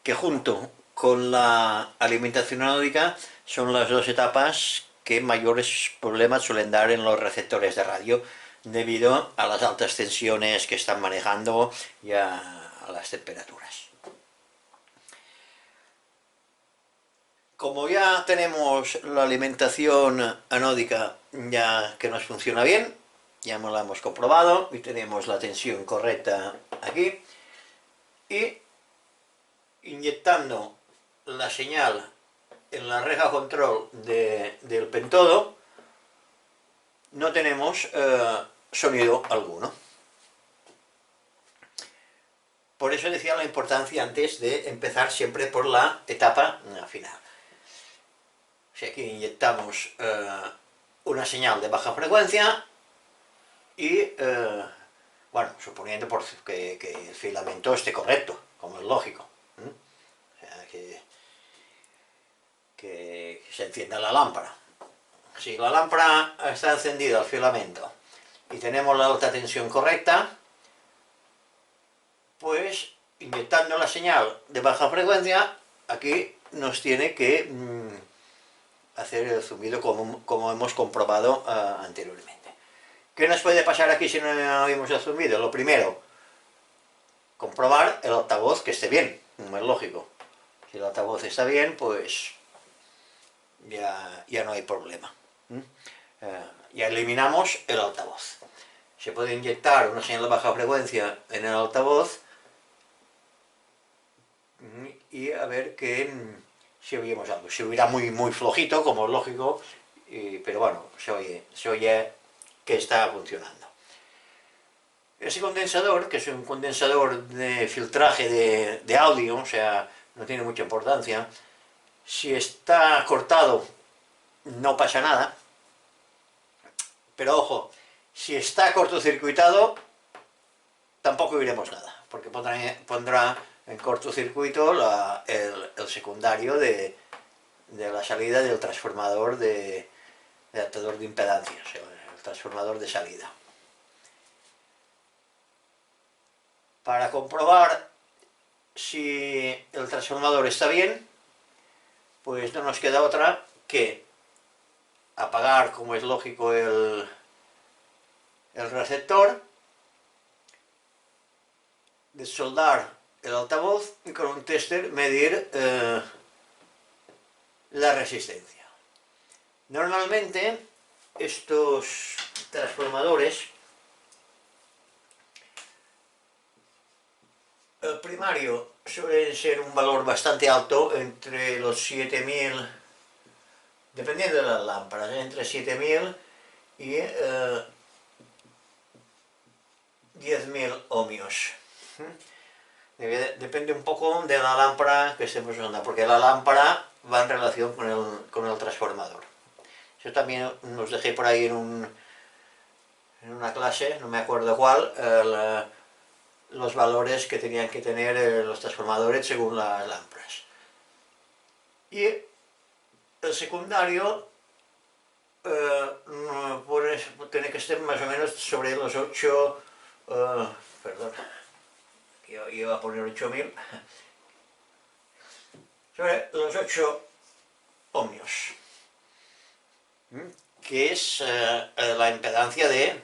que junto con la alimentación anódica son las dos etapas que mayores problemas suelen dar en los receptores de radio, debido a las altas tensiones que están manejando y a las temperaturas. Como ya tenemos la alimentación anódica ya que nos funciona bien, ya la hemos comprobado y tenemos la tensión correcta aquí, y inyectando la señal en la reja control del pentodo no tenemos sonido alguno. Por eso decía la importancia antes de empezar siempre por la etapa final. Si aquí inyectamos una señal de baja frecuencia y, bueno, suponiendo que el filamento esté correcto, como es lógico, o sea, que se encienda la lámpara. Si la lámpara está encendida, el filamento, y tenemos la alta tensión correcta, pues inyectando la señal de baja frecuencia, aquí nos tiene que hacer el zumbido como hemos comprobado anteriormente. ¿Qué nos puede pasar aquí si no oímos el zumbido? Lo primero, comprobar el altavoz que esté bien, como es lógico. Si el altavoz está bien, pues ya no hay problema. Ya eliminamos el altavoz. Se puede inyectar una señal de baja frecuencia en el altavoz y a ver si oímos algo. Se oirá muy flojito, como es lógico, pero bueno, se oye que está funcionando. Ese condensador, que es un condensador de filtraje de audio, o sea, no tiene mucha importancia, si está cortado no pasa nada, pero ojo, si está cortocircuitado tampoco oiremos nada, porque pondrá en cortocircuito el secundario de la salida del transformador de adaptador de impedancia, o sea, el transformador de salida. Para comprobar si el transformador está bien, pues no nos queda otra que apagar, como es lógico, el receptor, desoldar el altavoz y con un tester medir la resistencia. Normalmente estos transformadores, el primario suele ser un valor bastante alto, entre los 7000, dependiendo de las lámparas, entre 7000 y 10.000 ohmios. Depende un poco de la lámpara que estemos usando, porque la lámpara va en relación con el transformador. Yo también os dejé por ahí en una clase, no me acuerdo cuál, los valores que tenían que tener los transformadores según las lámparas. Y el secundario tiene que estar más o menos sobre los 8, perdón, yo iba a poner 8000, sobre los 8 ohmios, que es la impedancia del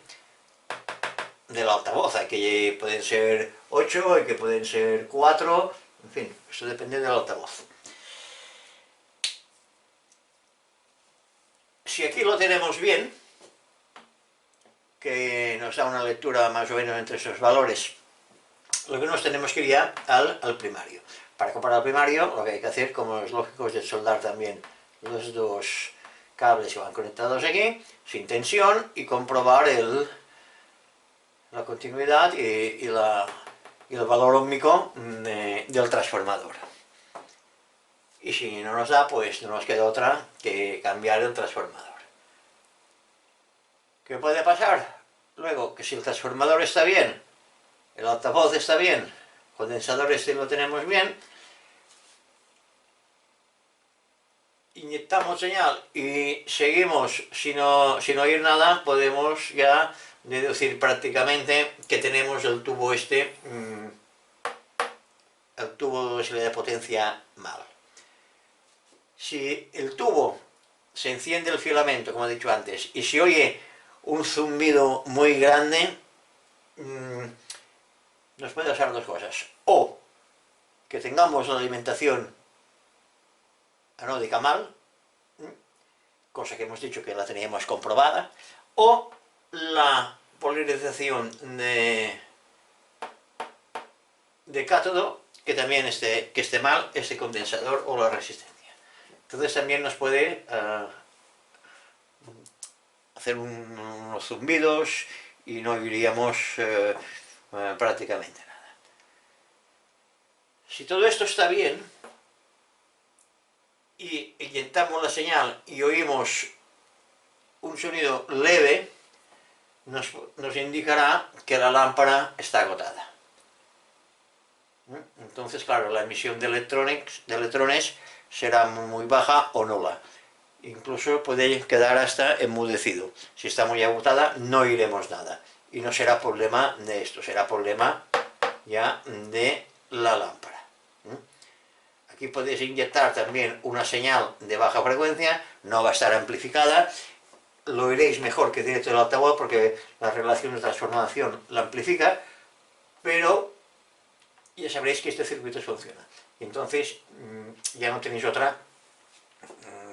altavoz. Hay que pueden ser 8, hay que pueden ser 4, en fin, eso depende del altavoz. Si aquí lo tenemos bien, que nos da una lectura más o menos entre esos valores, lo que nos tenemos que ir ya al primario. Para comparar al primario, lo que hay que hacer, como es lógico, es desoldar también los dos cables que van conectados aquí, sin tensión, y comprobar la continuidad y el valor óhmico del transformador. y si no nos da, pues no nos queda otra que cambiar el transformador. ¿Qué puede pasar? Luego, que si el transformador está bien, el altavoz está bien, el condensador este lo tenemos bien, inyectamos señal y seguimos sin oír nada, podemos ya deducir prácticamente que tenemos el tubo este, el tubo de potencia mal. Si el tubo se enciende el filamento, como he dicho antes, y se oye un zumbido muy grande, nos puede pasar dos cosas. O que tengamos la alimentación anódica mal, cosa que hemos dicho que la teníamos comprobada, o la polarización de cátodo, que también esté mal, este condensador o la resistencia. Entonces también nos puede hacer unos zumbidos y no oiríamos prácticamente nada. Si todo esto está bien y inyectamos la señal y oímos un sonido leve, nos indicará que la lámpara está agotada. Entonces, claro, la emisión de electrones será muy baja o nula. Incluso puede quedar hasta enmudecido. Si está muy agotada, no oiremos nada. Y no será problema de esto, será problema ya de la lámpara. Aquí podéis inyectar también una señal de baja frecuencia, no va a estar amplificada, lo oiréis mejor que directo del altavoz porque la relación de transformación la amplifica, pero ya sabréis que este circuito funciona. Y entonces ya no tenéis otra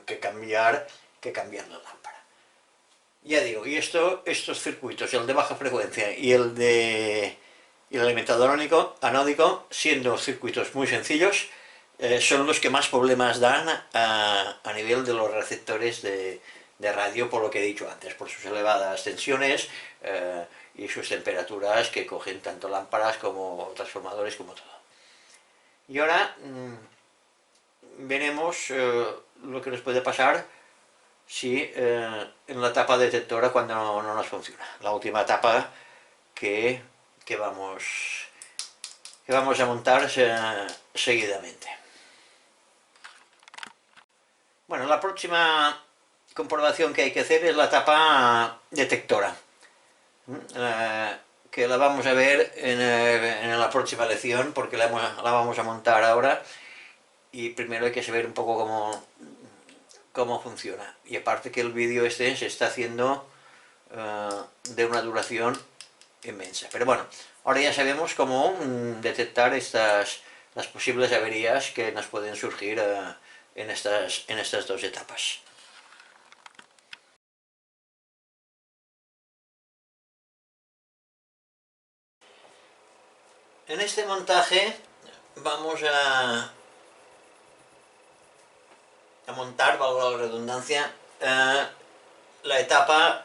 que cambiar la lámpara. Ya digo, y estos circuitos, el de baja frecuencia y el alimentador anódico, siendo circuitos muy sencillos, son los que más problemas dan a nivel de los receptores de radio, por lo que he dicho antes, por sus elevadas tensiones y sus temperaturas que cogen tanto lámparas como transformadores como todo. Y ahora veremos lo que nos puede pasar si en la tapa detectora cuando no nos funciona. La última tapa que vamos a montar seguidamente. Bueno, la próxima comprobación que hay que hacer es la tapa detectora, que la vamos a ver en la próxima lección, porque la vamos a montar ahora, y primero hay que saber un poco cómo funciona. Y aparte que el vídeo este se está haciendo de una duración inmensa. Pero bueno, ahora ya sabemos cómo detectar las posibles averías que nos pueden surgir en estas dos etapas. En este montaje vamos a montar, valga la redundancia, la etapa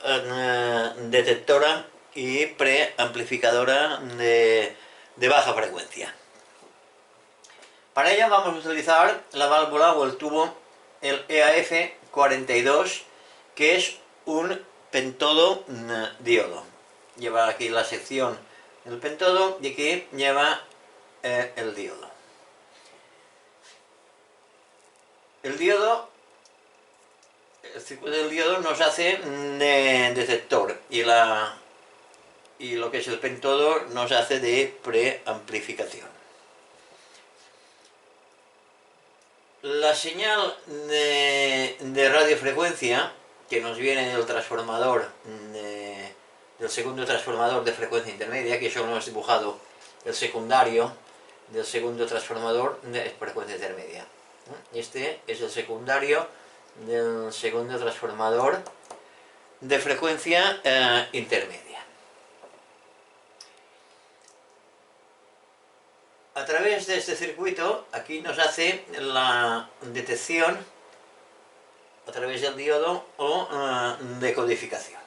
detectora y preamplificadora de baja frecuencia. Para ella vamos a utilizar la válvula o el tubo, el EAF42, que es un pentodo diodo. Lleva aquí la sección del pentodo y aquí lleva el diodo. El circuito del diodo nos hace de detector y lo que es el pentodo nos hace de preamplificación. La señal de radiofrecuencia que nos viene del transformador, del segundo transformador de frecuencia intermedia, que solo hemos dibujado el secundario del segundo transformador de frecuencia intermedia. Este es el secundario del segundo transformador de frecuencia intermedia. A través de este circuito, aquí nos hace la detección a través del diodo o decodificación.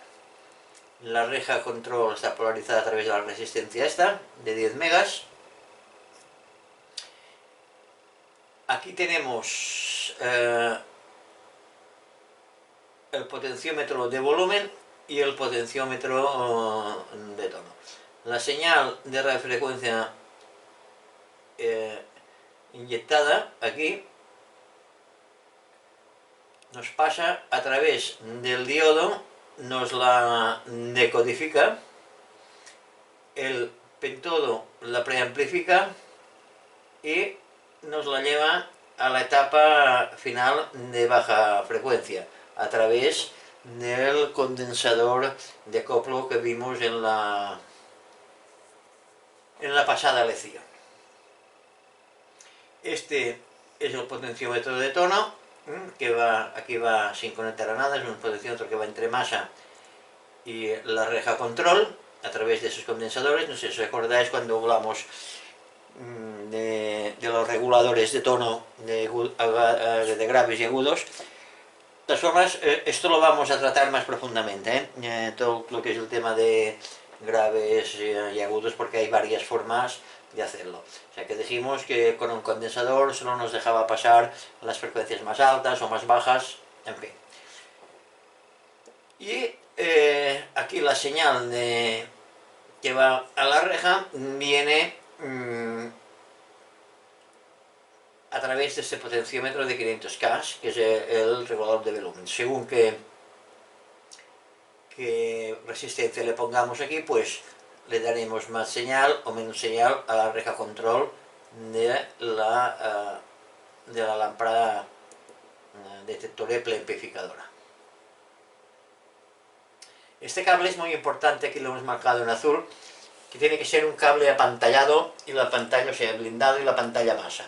La reja control está polarizada a través de la resistencia esta, de 10 megas. aquí tenemos el potenciómetro de volumen y el potenciómetro de tono. La señal de radiofrecuencia inyectada aquí nos pasa a través del diodo, nos la decodifica, el pentodo la preamplifica y nos la lleva a la etapa final de baja frecuencia a través del condensador de acoplo que vimos en la pasada lección. Este es el potenciómetro de tono, que aquí va sin conectar a nada, es un potenciómetro que va entre masa y la reja control a través de esos condensadores. No sé si os acordáis cuando hablamos de los reguladores de tono de graves y agudos. De todas formas, esto lo vamos a tratar más profundamente, todo lo que es el tema de graves y agudos, porque hay varias formas de hacerlo. O sea que dijimos que con un condensador solo nos dejaba pasar las frecuencias más altas o más bajas, en fin. Y aquí la señal que va a la reja viene a través de este potenciómetro de 500K, que es el regulador de volumen. Según qué resistencia le pongamos aquí, pues le daremos más señal o menos señal a la reja control de la lámpara detector preamplificadora. Este cable es muy importante, aquí lo hemos marcado en azul, que tiene que ser un cable apantallado y la pantalla, o sea, blindado y la pantalla masa.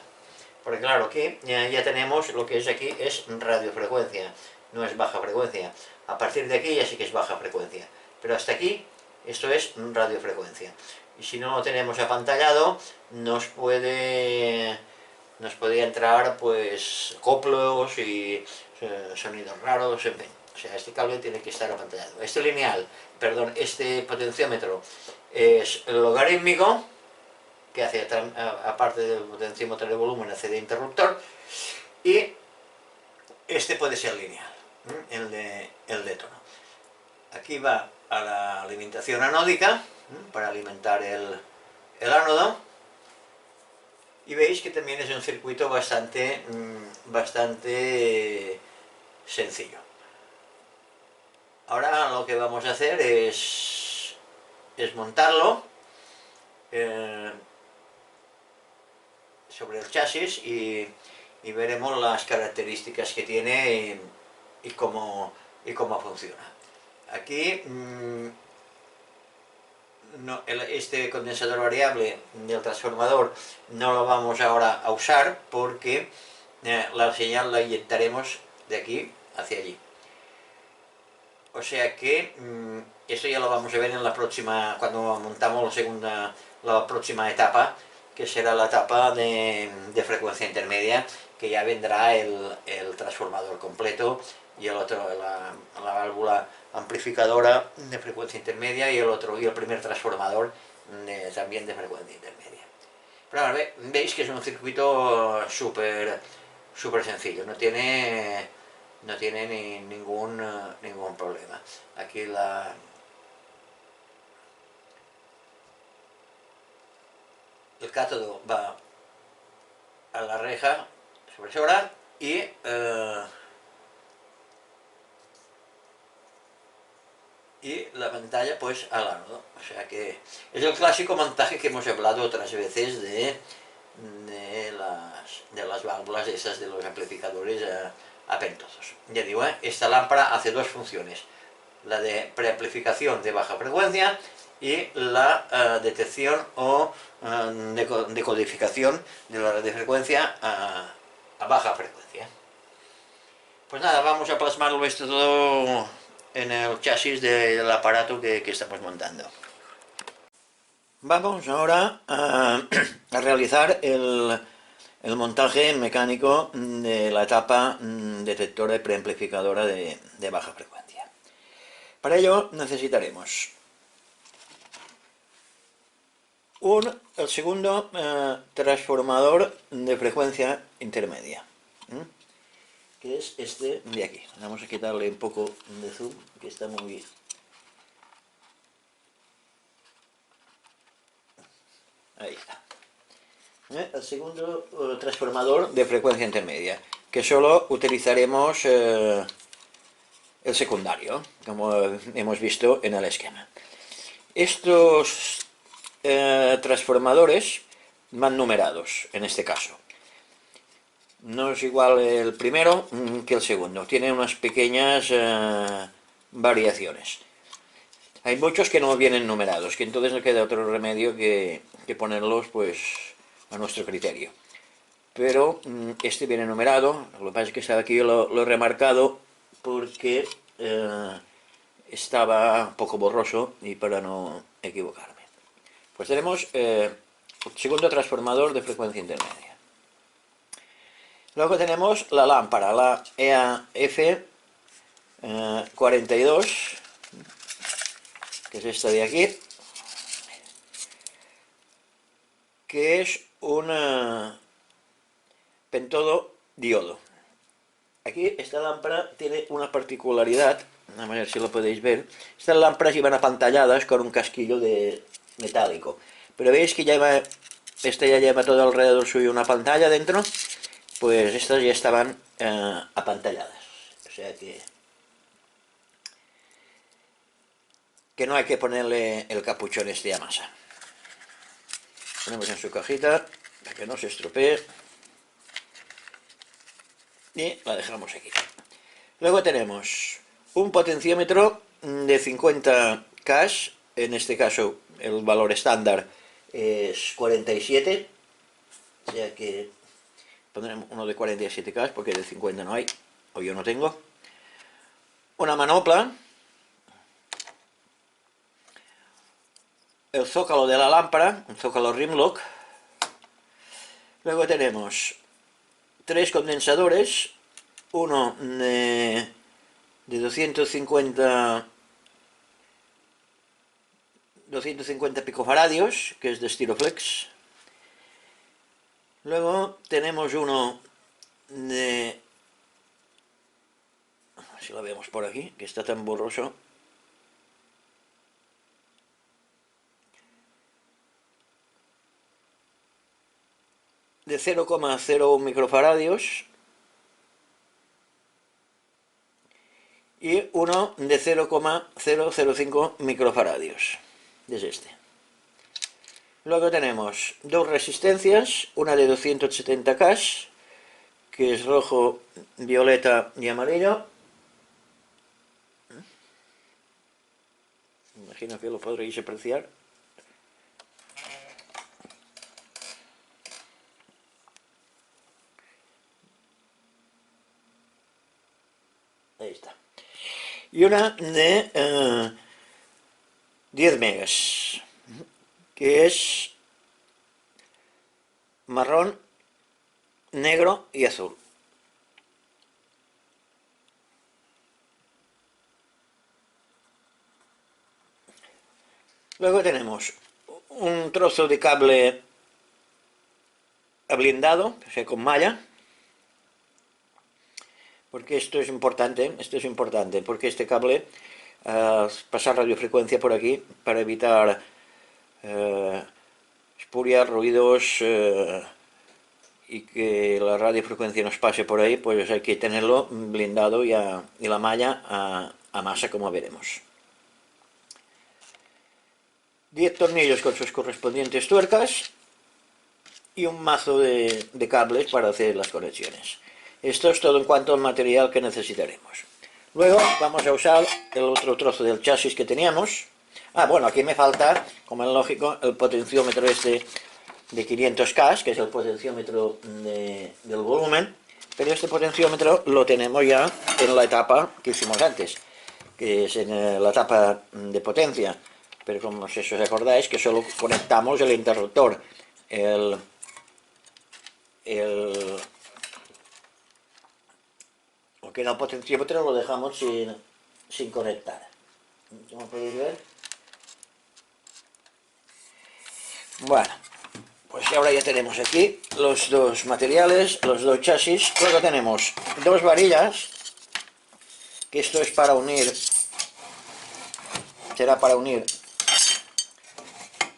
Porque claro, aquí ya tenemos lo que es aquí, es radiofrecuencia, no es baja frecuencia. A partir de aquí ya sí que es baja frecuencia, pero hasta aquí esto es radiofrecuencia. Y si no lo tenemos apantallado, nos podría entrar pues coplos y sonidos raros, en fin. O sea, este cable tiene que estar apantallado. Este potenciómetro es logarítmico, que hace, aparte del potenciómetro de volumen, hace de interruptor, y este puede ser lineal, el de tono. Aquí va a la alimentación anódica, para alimentar el ánodo, y veis que también es un circuito bastante sencillo. Ahora lo que vamos a hacer es montarlo sobre el chasis y veremos las características que tiene y cómo funciona. Aquí este condensador variable del transformador no lo vamos ahora a usar porque la señal la inyectaremos de aquí hacia allí. O sea que esto ya lo vamos a ver en la próxima, cuando montamos la próxima etapa, que será la etapa de frecuencia intermedia, que ya vendrá el transformador completo y el otro, la válvula amplificadora de frecuencia intermedia y el primer transformador también de frecuencia intermedia. Pero ahora veis que es un circuito súper sencillo, no tiene ningún problema. Aquí el cátodo va a la reja supresora y la pantalla pues al ánodo. O sea que es el clásico montaje que hemos hablado otras veces de las válvulas esas de los amplificadores apentosos. Ya digo, esta lámpara hace dos funciones: la de preamplificación de baja frecuencia y la detección o decodificación de la radiofrecuencia a baja frecuencia. Pues nada, vamos a plasmarlo esto todo en el chasis del aparato que estamos montando. Vamos ahora a realizar el montaje mecánico de la etapa detectora y preamplificadora de baja frecuencia. Para ello necesitaremos el segundo transformador de frecuencia intermedia, que es este de aquí. Vamos a quitarle un poco de zoom, que está muy bien. Ahí está. El segundo transformador de frecuencia intermedia, que solo utilizaremos el secundario, como hemos visto en el esquema. Estos transformadores van numerados, en este caso. No es igual el primero que el segundo, tiene unas pequeñas variaciones. Hay muchos que no vienen numerados, que entonces no queda otro remedio que ponerlos pues a nuestro criterio. Pero este viene numerado, lo que pasa es que estaba aquí, yo lo he remarcado porque estaba un poco borroso y para no equivocarme. Pues tenemos el segundo transformador de frecuencia intermedia. Luego tenemos la lámpara, la EAF 42, que es esta de aquí, que es un pentodo diodo. Aquí esta lámpara tiene una particularidad, a ver si lo podéis ver. Estas lámparas iban apantalladas con un casquillo de metálico, pero veis que esta ya lleva todo alrededor suyo una pantalla dentro, pues estas ya estaban apantalladas, o sea que no hay que ponerle el capuchón este a masa. Ponemos en su cajita para que no se estropee y la dejamos aquí. Luego tenemos un potenciómetro de 50 K, en este caso el valor estándar es 47, o sea que pondremos uno de 47 K porque de 50 no hay, o yo no tengo. Una manopla, el zócalo de la lámpara, un zócalo rimlock. Luego tenemos 3 condensadores, uno de 250 picofaradios, que es de Styroflex. Luego tenemos uno de, a ver si lo vemos por aquí, que está tan borroso, de 0,01 microfaradios y uno de 0,005 microfaradios, es este. Luego tenemos dos resistencias, una de 270 K, que es rojo, violeta y amarillo. Imagino que lo podréis apreciar. Ahí está. Y una de 10 megas, que es marrón, negro y azul. Luego tenemos un trozo de cable blindado, o sea, con malla, porque esto es importante, porque este cable, pasar radiofrecuencia por aquí para evitar espurias, ruidos y que la radiofrecuencia nos pase por ahí, pues hay que tenerlo blindado y la malla a masa, como veremos. 10 tornillos con sus correspondientes tuercas y un mazo de cables para hacer las conexiones. Esto es todo en cuanto al material que necesitaremos. Luego vamos a usar el otro trozo del chasis que teníamos. Bueno, aquí me falta, como es lógico, el potenciómetro este de 500 K, que es el potenciómetro del volumen, pero este potenciómetro lo tenemos ya en la etapa que hicimos antes, que es en la etapa de potencia, pero como si os acordáis que solo conectamos el interruptor, lo que era el potenciómetro lo dejamos sin conectar. Como podéis ver, Bueno, pues ahora ya tenemos aquí los dos materiales, los dos chasis. Luego tenemos dos varillas, que esto es para unir, será para unir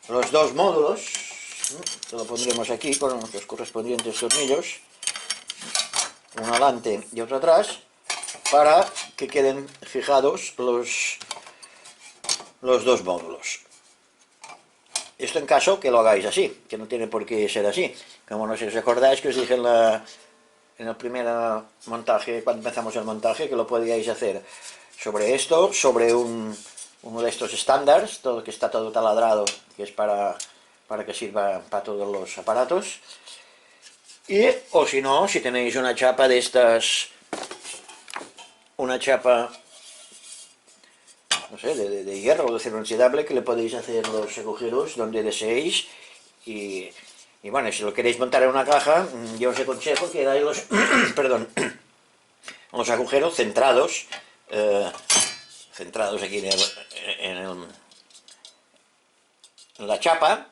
los dos módulos. Lo pondremos aquí con los correspondientes tornillos, uno adelante y otro atrás, para que queden fijados los dos módulos. Esto en caso que lo hagáis así, que no tiene por qué ser así. Como no sé si os acordáis que os dije en el primer montaje, cuando empezamos el montaje, que lo podíais hacer sobre esto, sobre uno de estos estándares, todo que está todo taladrado, que es para que sirva para todos los aparatos. O si no, si tenéis una chapa de estas, una chapa, no sé, de hierro o de acero inoxidable, que le podéis hacer los agujeros donde deseéis. Y bueno, si lo queréis montar en una caja, yo os aconsejo que hagáis los, perdón, los agujeros centrados, centrados aquí en la chapa.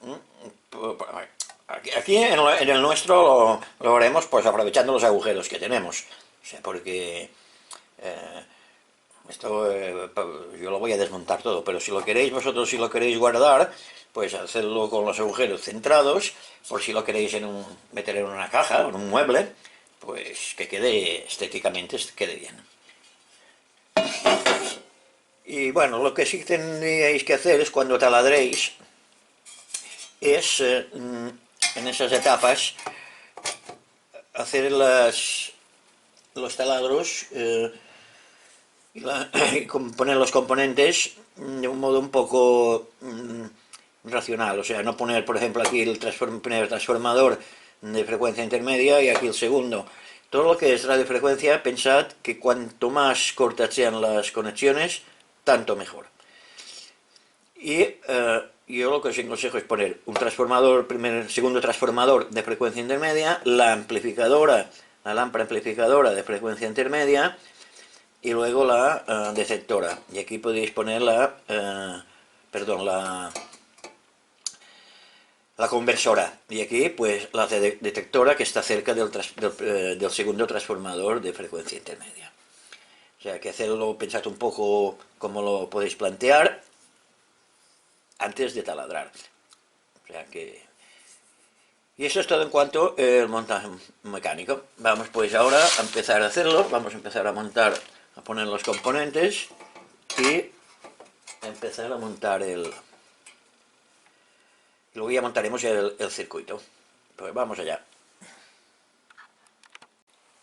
Aquí en el nuestro lo haremos pues aprovechando los agujeros que tenemos, o sea, porque esto yo lo voy a desmontar todo, pero si lo queréis vosotros, si lo queréis guardar, pues hacerlo con los agujeros centrados, por si lo queréis meter en una caja o en un mueble, pues que quede estéticamente, quede bien. Y bueno, lo que sí tendríais que hacer es cuando taladréis, es en esas etapas hacer los taladros y poner los componentes de un modo un poco racional, o sea, no poner, por ejemplo, aquí el primer transformador de frecuencia intermedia y aquí el segundo. Todo lo que es radiofrecuencia, pensad que cuanto más cortas sean las conexiones, tanto mejor. Y yo lo que os aconsejo es poner un transformador, segundo transformador de frecuencia intermedia, la amplificadora, la lámpara amplificadora de frecuencia intermedia, y luego la detectora. Y aquí podéis poner la conversora. Y aquí pues la detectora, que está cerca del segundo transformador de frecuencia intermedia. O sea, que hacerlo, pensad un poco cómo lo podéis plantear antes de taladrar. O sea que... Y eso es todo en cuanto al montaje mecánico. Vamos pues ahora a empezar a hacerlo. Vamos a empezar a montar, a poner los componentes y empezar a montar luego ya montaremos el circuito. Pues vamos allá.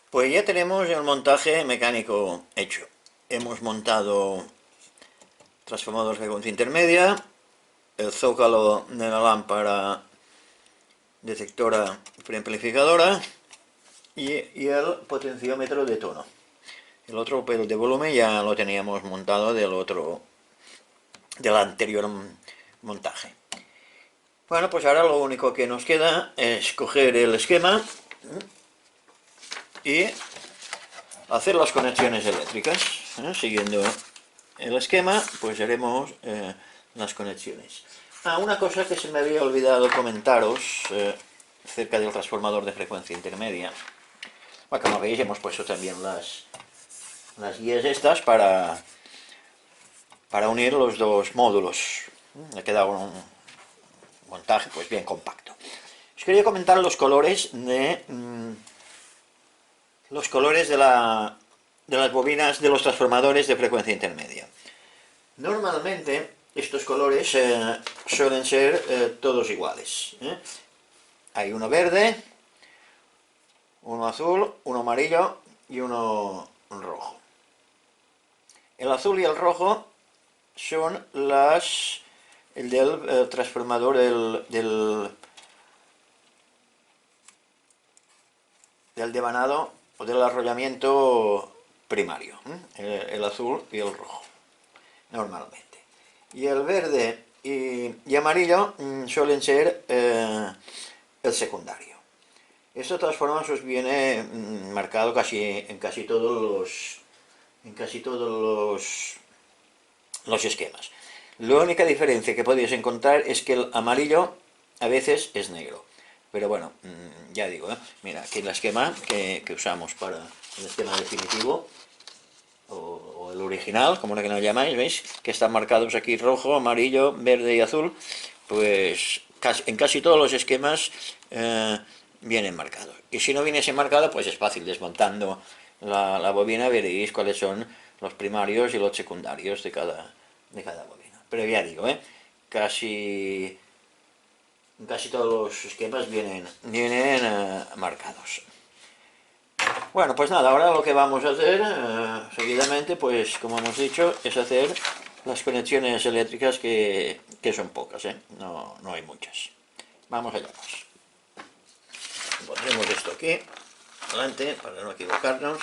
Pues ya tenemos el montaje mecánico hecho. Hemos montado transformador de frecuencia intermedia, el zócalo de la lámpara detectora preamplificadora y el potenciómetro de tono. El otro, el de volumen, ya lo teníamos montado del anterior montaje. Bueno, pues ahora lo único que nos queda es coger el esquema y hacer las conexiones eléctricas. Siguiendo el esquema, pues haremos las conexiones. Una cosa que se me había olvidado comentaros acerca del transformador de frecuencia intermedia. Bueno, como veis, hemos puesto también las guías estas para unir los dos módulos. Ha quedado un montaje pues bien compacto. Os quería comentar los colores de las bobinas de los transformadores de frecuencia intermedia. Normalmente estos colores suelen ser todos iguales. Hay uno verde, uno azul, uno amarillo y uno rojo. El azul y el rojo son el del transformador del devanado o del arrollamiento primario, el azul y el rojo, normalmente. Y el verde y amarillo suelen ser el secundario. Esto de todas formas os viene marcado en casi todos los esquemas. La única diferencia que podéis encontrar es que el amarillo a veces es negro. Pero bueno, ya digo, mira, aquí el esquema que usamos para el esquema definitivo, o el original, como que lo llamáis, ¿veis? Que están marcados aquí rojo, amarillo, verde y azul. Pues en casi todos los esquemas vienen marcados. Y si no viniese marcado, pues es fácil, desmontando la bobina veréis cuáles son los primarios y los secundarios de cada bobina. Pero ya digo, casi todos los esquemas vienen marcados. Bueno, pues nada, ahora lo que vamos a hacer seguidamente, pues como hemos dicho, es hacer las conexiones eléctricas que son pocas, no hay muchas. Vamos allá. Pondremos esto aquí, adelante, para no equivocarnos.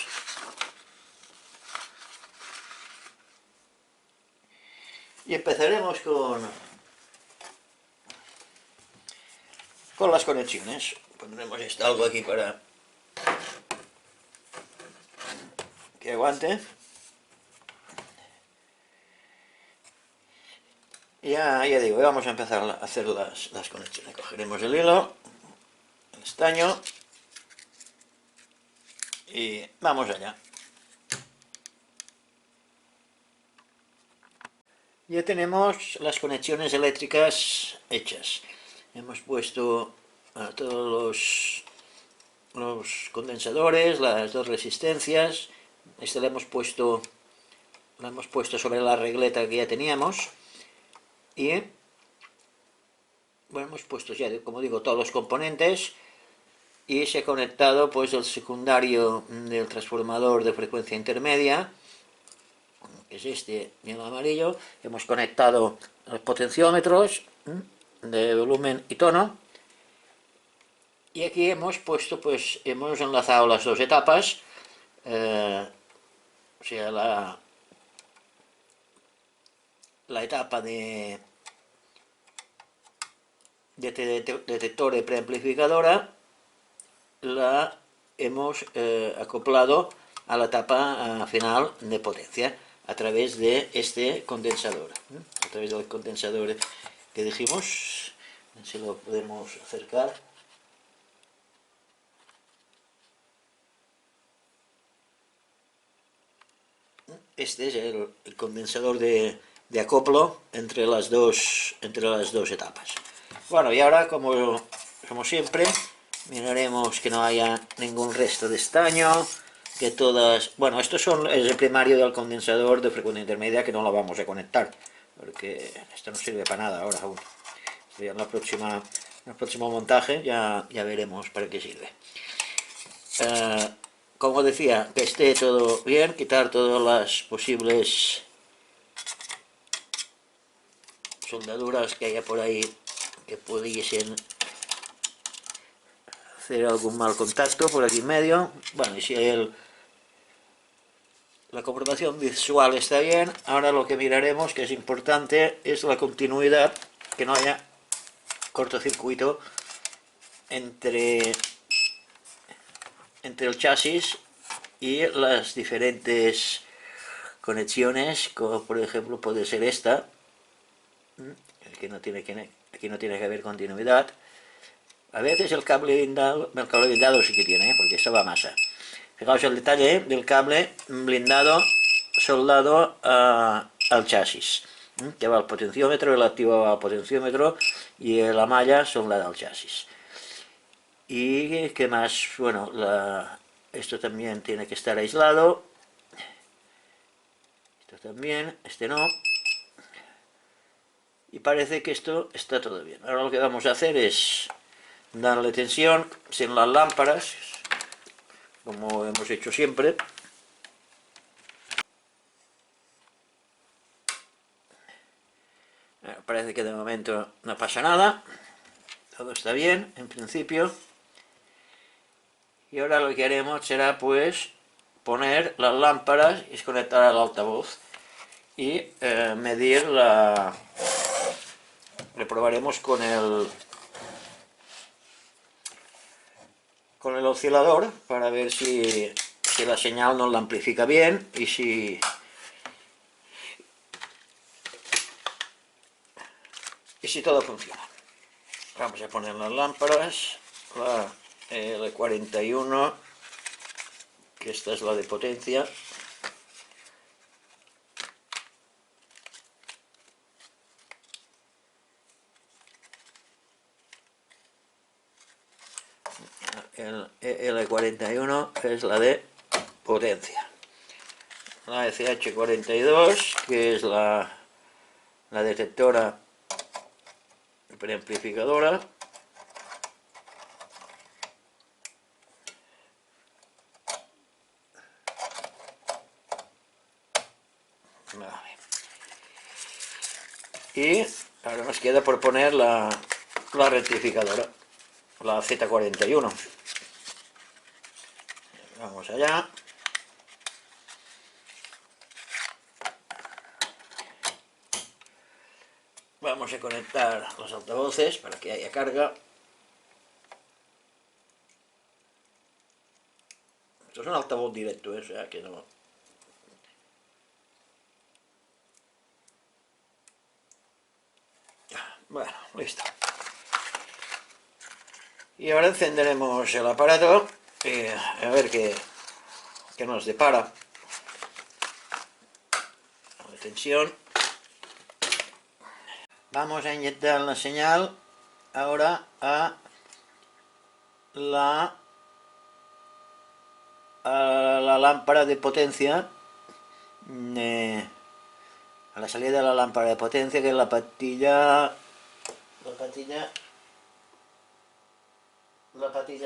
Y empezaremos con las conexiones. Pondremos algo aquí para que aguante. Ya digo, vamos a empezar a hacer las conexiones. Cogeremos el hilo, el estaño y vamos allá. Ya tenemos las conexiones eléctricas hechas. Hemos puesto todos los condensadores, las dos resistencias. Este lo hemos puesto sobre la regleta que ya teníamos. Y bueno, hemos puesto ya, como digo, todos los componentes. Y se ha conectado pues el secundario del transformador de frecuencia intermedia, que es este y el amarillo. Hemos conectado los potenciómetros de volumen y tono. Y aquí hemos puesto, pues, hemos enlazado las dos etapas, o sea, la etapa de detector de preamplificadora, la hemos acoplado a la etapa final de potencia a través de este condensador, a través del condensador que dijimos. A ver si lo podemos acercar. Este es el condensador de acoplo entre las dos etapas. Bueno, y ahora, como siempre, miraremos que no haya ningún resto de estaño, que todas... Bueno, es el primario del condensador de frecuencia intermedia, que no lo vamos a conectar, porque esto no sirve para nada ahora aún. En el próximo montaje ya veremos para qué sirve. Como decía, que esté todo bien, quitar todas las posibles soldaduras que haya por ahí que pudiesen hacer algún mal contacto por aquí en medio. Bueno, y si la comprobación visual está bien, ahora lo que miraremos, que es importante, es la continuidad, que no haya cortocircuito entre el chasis y las diferentes conexiones, como por ejemplo puede ser esta. Aquí no tiene que haber continuidad. A veces el cable blindado sí que tiene, porque esto va a masa. Fijaos el detalle del cable blindado soldado al chasis, que va al potenciómetro, el activo va al potenciómetro y la malla soldada al chasis. Y qué más, bueno, esto también tiene que estar aislado, esto también, este no, y parece que esto está todo bien. Ahora lo que vamos a hacer es darle tensión sin las lámparas, como hemos hecho siempre. Parece que de momento no pasa nada, todo está bien en principio. Y ahora lo que haremos será pues poner las lámparas y desconectar al altavoz y medir lo probaremos con el oscilador para ver si la señal nos la amplifica bien y si todo funciona. Vamos a poner las lámparas, la L41, que esta es la de potencia. El L41 es la de potencia. La ECH42, que es la detectora preamplificadora. Vale. Y ahora nos queda por poner la rectificadora, la Z41. Vamos allá. Vamos a conectar los altavoces para que haya carga. Esto es un altavoz directo, o sea que no... Bueno, listo. Y ahora encenderemos el aparato y a ver qué nos depara. La tensión. Vamos a inyectar la señal ahora a la lámpara de potencia, a la salida de la lámpara de potencia, que es la patilla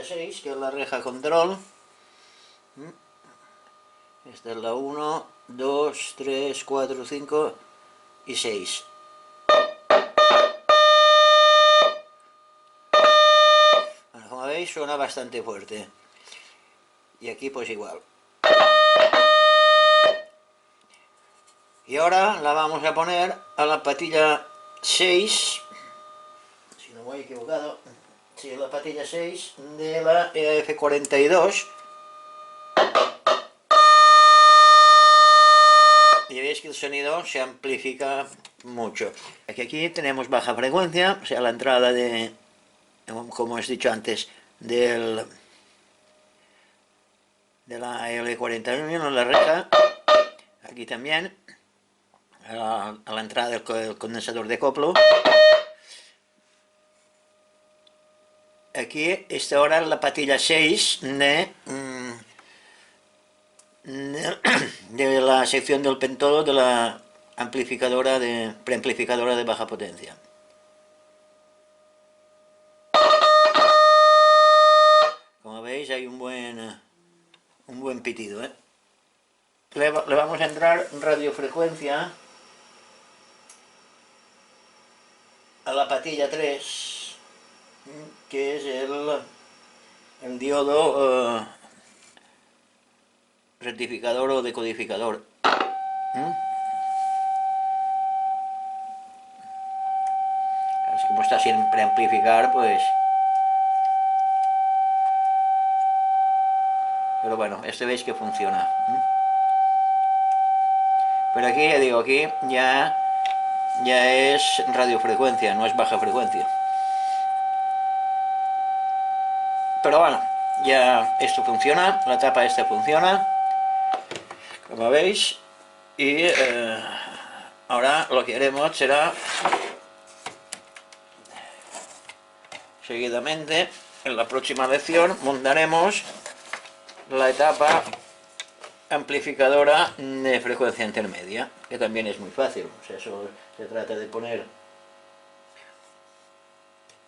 6, que es la reja control. Esta es la 1, 2, 3, 4, 5 y 6. Bueno, como veis suena bastante fuerte. Y aquí pues igual. Y ahora la vamos a poner a la patilla 6, si no voy equivocado, sí, la patilla 6 de la EF42. Y veis que el sonido se amplifica mucho. Aquí tenemos baja frecuencia, o sea, la entrada de, como os he dicho antes, de la L41 en la reja. Aquí también, a la entrada del condensador de coplo. Aquí está ahora la patilla 6 de la sección del pentodo de la preamplificadora de baja potencia. Como veis hay un buen pitido, ¿eh? Le vamos a entrar radiofrecuencia a la patilla 3, que es el diodo rectificador o decodificador. Como está sin preamplificar, pues... Pero bueno, este veis que funciona. Pero aquí, ya digo, aquí ya es radiofrecuencia, no es baja frecuencia. Pero bueno, ya esto funciona, la tapa esta funciona, como veis. Y ahora lo que haremos será, seguidamente, en la próxima lección, montaremos la etapa amplificadora de frecuencia intermedia, que también es muy fácil. O sea, solo se trata de poner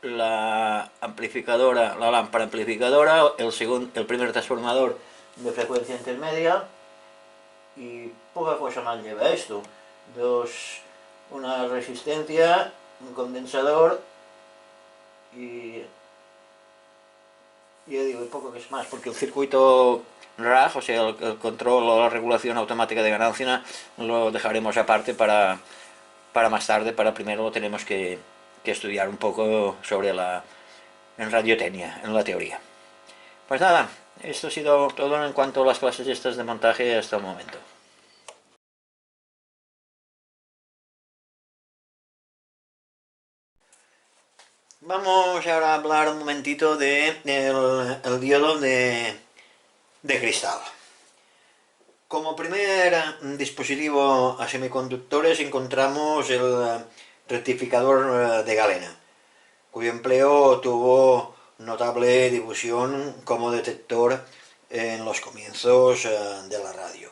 la amplificadora, la lámpara amplificadora, el primer transformador de frecuencia intermedia, y poca cosa más lleva esto. Una resistencia, un condensador y ya digo, poco que es más, porque el circuito RAG, o sea, el control o la regulación automática de ganancia, lo dejaremos aparte para más tarde. Para primero lo tenemos que estudiar un poco sobre en radiotecnia, en la teoría. Pues nada, esto ha sido todo en cuanto a las clases estas de montaje hasta el momento. Vamos ahora a hablar un momentito de el diodo de cristal. Como primer dispositivo a semiconductores encontramos el rectificador de galena, cuyo empleo tuvo notable difusión como detector en los comienzos de la radio.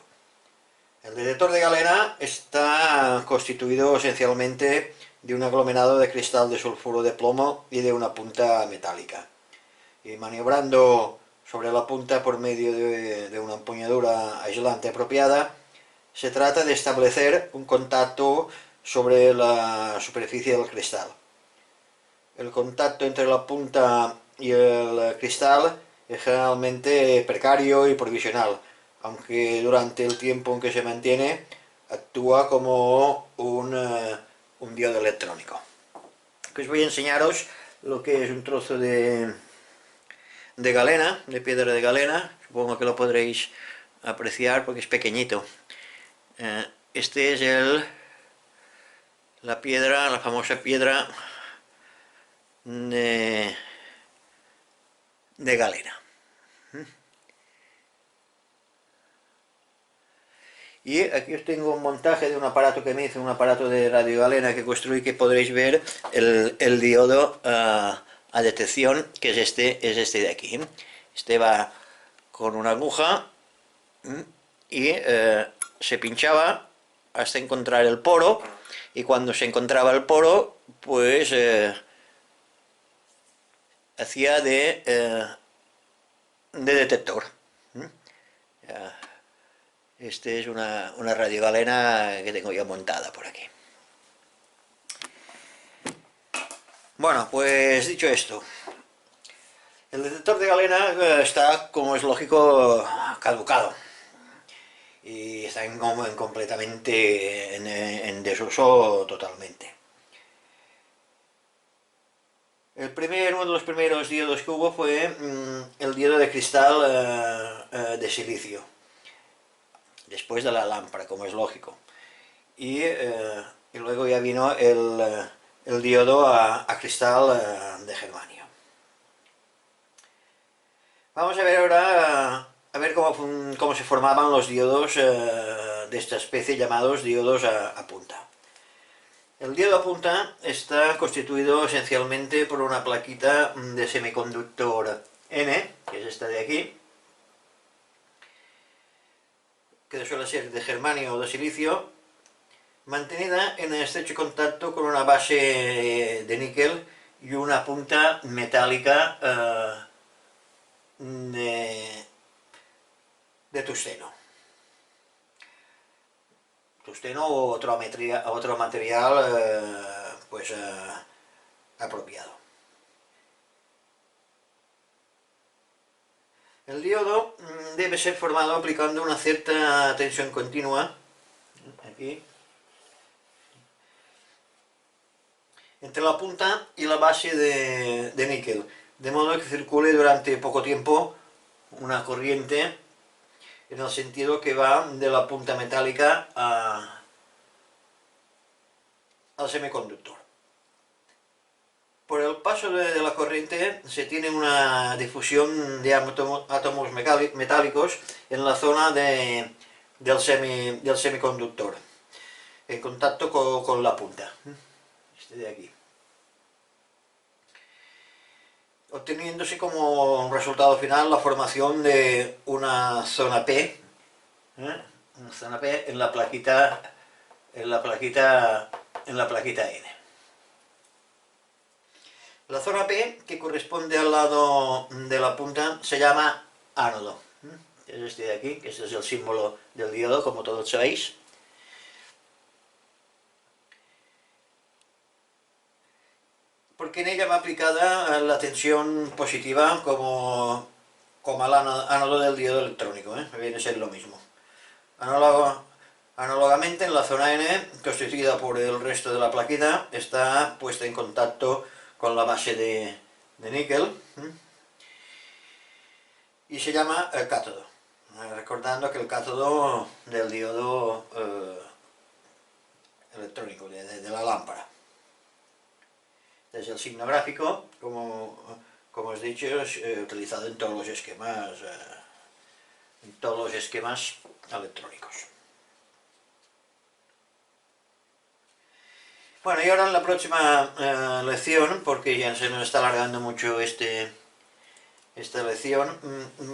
El detector de galena está constituido esencialmente de un aglomerado de cristal de sulfuro de plomo y de una punta metálica. Y maniobrando sobre la punta por medio de una empuñadura aislante apropiada, se trata de establecer un contacto sobre la superficie del cristal. El contacto entre la punta y el cristal es generalmente precario y provisional, aunque durante el tiempo en que se mantiene actúa como un diodo electrónico. Aquí os voy a enseñaros lo que es un trozo de galena, de piedra de galena. Supongo que lo podréis apreciar porque es pequeñito. Este es la piedra, la famosa piedra de galena. Y aquí os tengo un montaje de un aparato que me hice, un aparato de radiogalena que construí, que podréis ver el diodo a detección, que es este de aquí. Este va con una aguja y se pinchaba hasta encontrar el poro, y cuando se encontraba el poro, pues hacía de detector. Este es una radiogalena que tengo ya montada por aquí. Bueno, pues dicho esto, el detector de galena está, como es lógico, caducado y está completamente en desuso totalmente. Uno de los primeros diodos que hubo fue el diodo de cristal de silicio, después de la lámpara, como es lógico. Y luego ya vino el diodo a cristal de germanio. Vamos a ver ahora a ver cómo se formaban los diodos de esta especie, llamados diodos a punta. El diodo a punta está constituido esencialmente por una plaquita de semiconductor N, que es esta de aquí, que suele ser de germanio o de silicio, mantenida en estrecho contacto con una base de níquel y una punta metálica de tungsteno. Tungsteno o otro material pues apropiado. El diodo debe ser formado aplicando una cierta tensión continua, aquí, entre la punta y la base de níquel, de modo que circule durante poco tiempo una corriente en el sentido que va de la punta metálica al semiconductor. Por el paso de la corriente se tiene una difusión de átomos metálicos en la zona del semiconductor, en contacto con la punta, este de aquí, obteniéndose como resultado final la formación de una zona P, una zona P en la plaquita N. La zona P, que corresponde al lado de la punta, se llama ánodo. Es este de aquí, que este es el símbolo del diodo, como todos sabéis. Porque en ella va aplicada la tensión positiva como al ánodo del diodo electrónico, viene a ser lo mismo. Análogamente, en la zona N, constituida por el resto de la plaquita, está puesta en contacto con la base de níquel y se llama cátodo, recordando que el cátodo del diodo electrónico, de la lámpara. Desde el signo gráfico, como os he dicho, es utilizado en todos los esquemas electrónicos. Bueno, y ahora en la próxima lección, porque ya se nos está alargando mucho esta lección,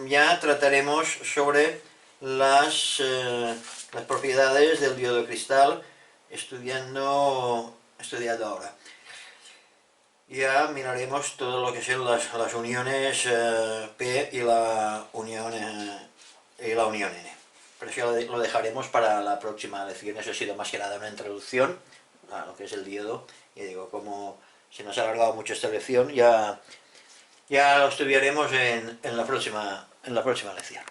ya trataremos sobre las propiedades del diodo de cristal, estudiando ahora. Ya miraremos todo lo que son las uniones P y la unión N. Pero eso lo dejaremos para la próxima lección. Eso ha sido más que nada una introducción a lo que es el diodo. Y digo, como se nos ha alargado mucho esta lección, ya lo estudiaremos en la próxima lección.